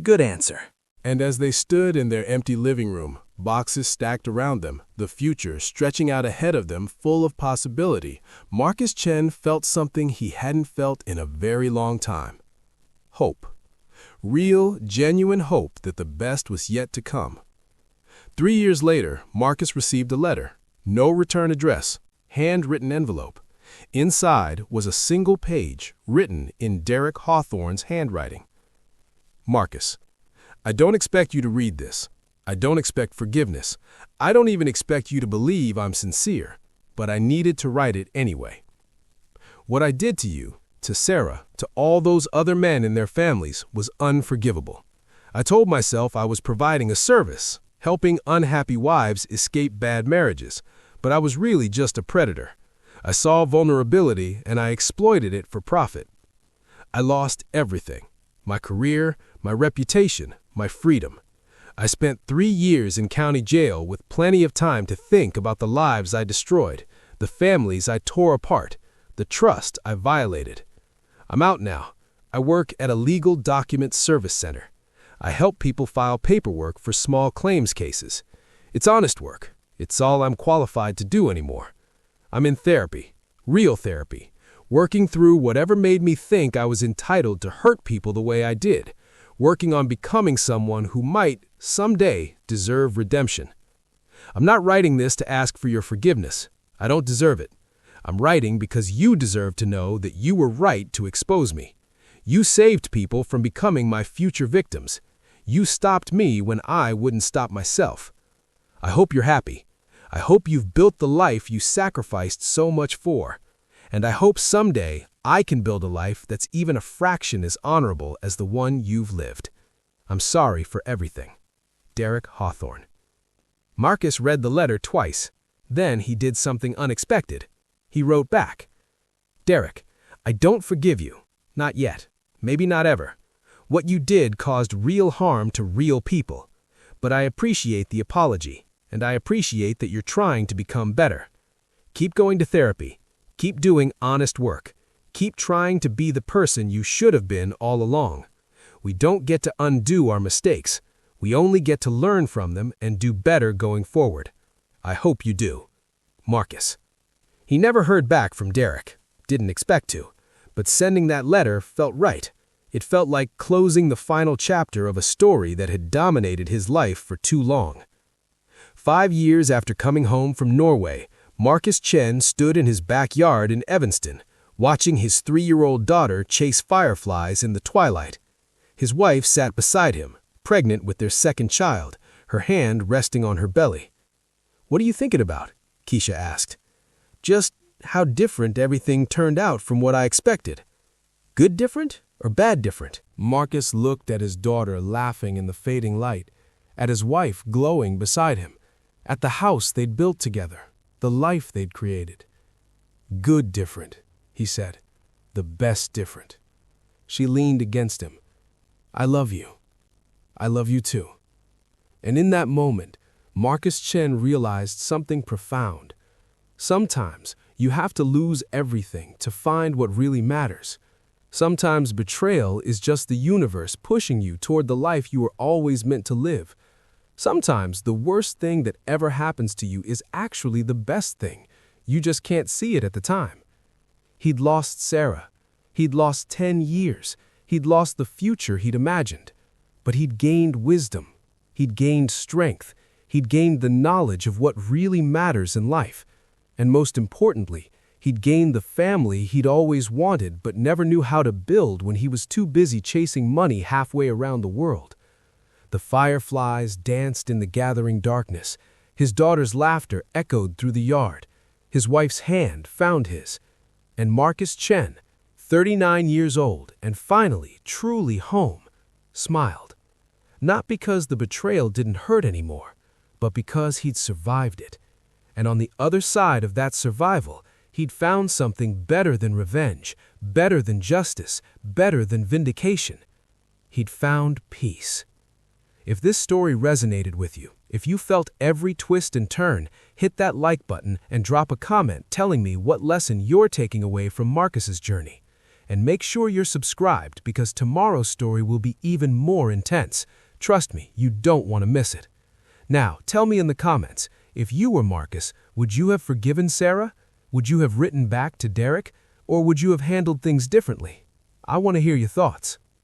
Good answer. And as they stood in their empty living room, boxes stacked around them, the future stretching out ahead of them full of possibility, Marcus Chen felt something he hadn't felt in a very long time. Hope. Real, genuine hope that the best was yet to come. 3 years later, Marcus received a letter. No return address. Handwritten envelope. Inside was a single page written in Derek Hawthorne's handwriting. Marcus, I don't expect you to read this. I don't expect forgiveness. I don't even expect you to believe I'm sincere, but I needed to write it anyway. What I did to you, to Sarah, to all those other men and their families was unforgivable. I told myself I was providing a service, helping unhappy wives escape bad marriages, but I was really just a predator. I saw vulnerability and I exploited it for profit. I lost everything. My career, my reputation, my freedom. I spent 3 years in county jail with plenty of time to think about the lives I destroyed, the families I tore apart, the trust I violated. I'm out now. I work at a legal document service center. I help people file paperwork for small claims cases. It's honest work. It's all I'm qualified to do anymore. I'm in therapy, real therapy, working through whatever made me think I was entitled to hurt people the way I did, working on becoming someone who might, someday, deserve redemption. I'm not writing this to ask for your forgiveness. I don't deserve it. I'm writing because you deserve to know that you were right to expose me. You saved people from becoming my future victims. You stopped me when I wouldn't stop myself. I hope you're happy. I hope you've built the life you sacrificed so much for. And I hope someday I can build a life that's even a fraction as honorable as the one you've lived. I'm sorry for everything. Derek Hawthorne. Marcus read the letter twice. Then he did something unexpected. He wrote back, "Derek, I don't forgive you. Not yet. Maybe not ever. What you did caused real harm to real people. But I appreciate the apology, and I appreciate that you're trying to become better. Keep going to therapy. Keep doing honest work. Keep trying to be the person you should have been all along. We don't get to undo our mistakes. We only get to learn from them and do better going forward. I hope you do. Marcus. He never heard back from Derek. Didn't expect to. But sending that letter felt right. It felt like closing the final chapter of a story that had dominated his life for too long. 5 years after coming home from Norway, Marcus Chen stood in his backyard in Evanston, watching his 3-year-old daughter chase fireflies in the twilight. His wife sat beside him, pregnant with their second child, her hand resting on her belly. "What are you thinking about?" Keisha asked. "Just how different everything turned out from what I expected. Good different or bad different?" Marcus looked at his daughter laughing in the fading light, at his wife glowing beside him, at the house they'd built together, the life they'd created. "Good different," he said. "The best different." She leaned against him. "I love you. I love you too." And in that moment, Marcus Chen realized something profound. Sometimes you have to lose everything to find what really matters. Sometimes betrayal is just the universe pushing you toward the life you were always meant to live. Sometimes the worst thing that ever happens to you is actually the best thing. You just can't see it at the time. He'd lost Sarah. He'd lost 10 years. He'd lost the future he'd imagined. But he'd gained wisdom. He'd gained strength. He'd gained the knowledge of what really matters in life. And most importantly, he'd gained the family he'd always wanted but never knew how to build when he was too busy chasing money halfway around the world. The fireflies danced in the gathering darkness. His daughter's laughter echoed through the yard. His wife's hand found his. And Marcus Chen, 39 years old and finally truly home, smiled. Not because the betrayal didn't hurt anymore, but because he'd survived it. And on the other side of that survival, he'd found something better than revenge, better than justice, better than vindication. He'd found peace. If this story resonated with you, if you felt every twist and turn, hit that like button and drop a comment telling me what lesson you're taking away from Marcus's journey. And make sure you're subscribed because tomorrow's story will be even more intense. Trust me, you don't want to miss it. Now, tell me in the comments, if you were Marcus, would you have forgiven Sarah? Would you have written back to Derek? Or would you have handled things differently? I want to hear your thoughts.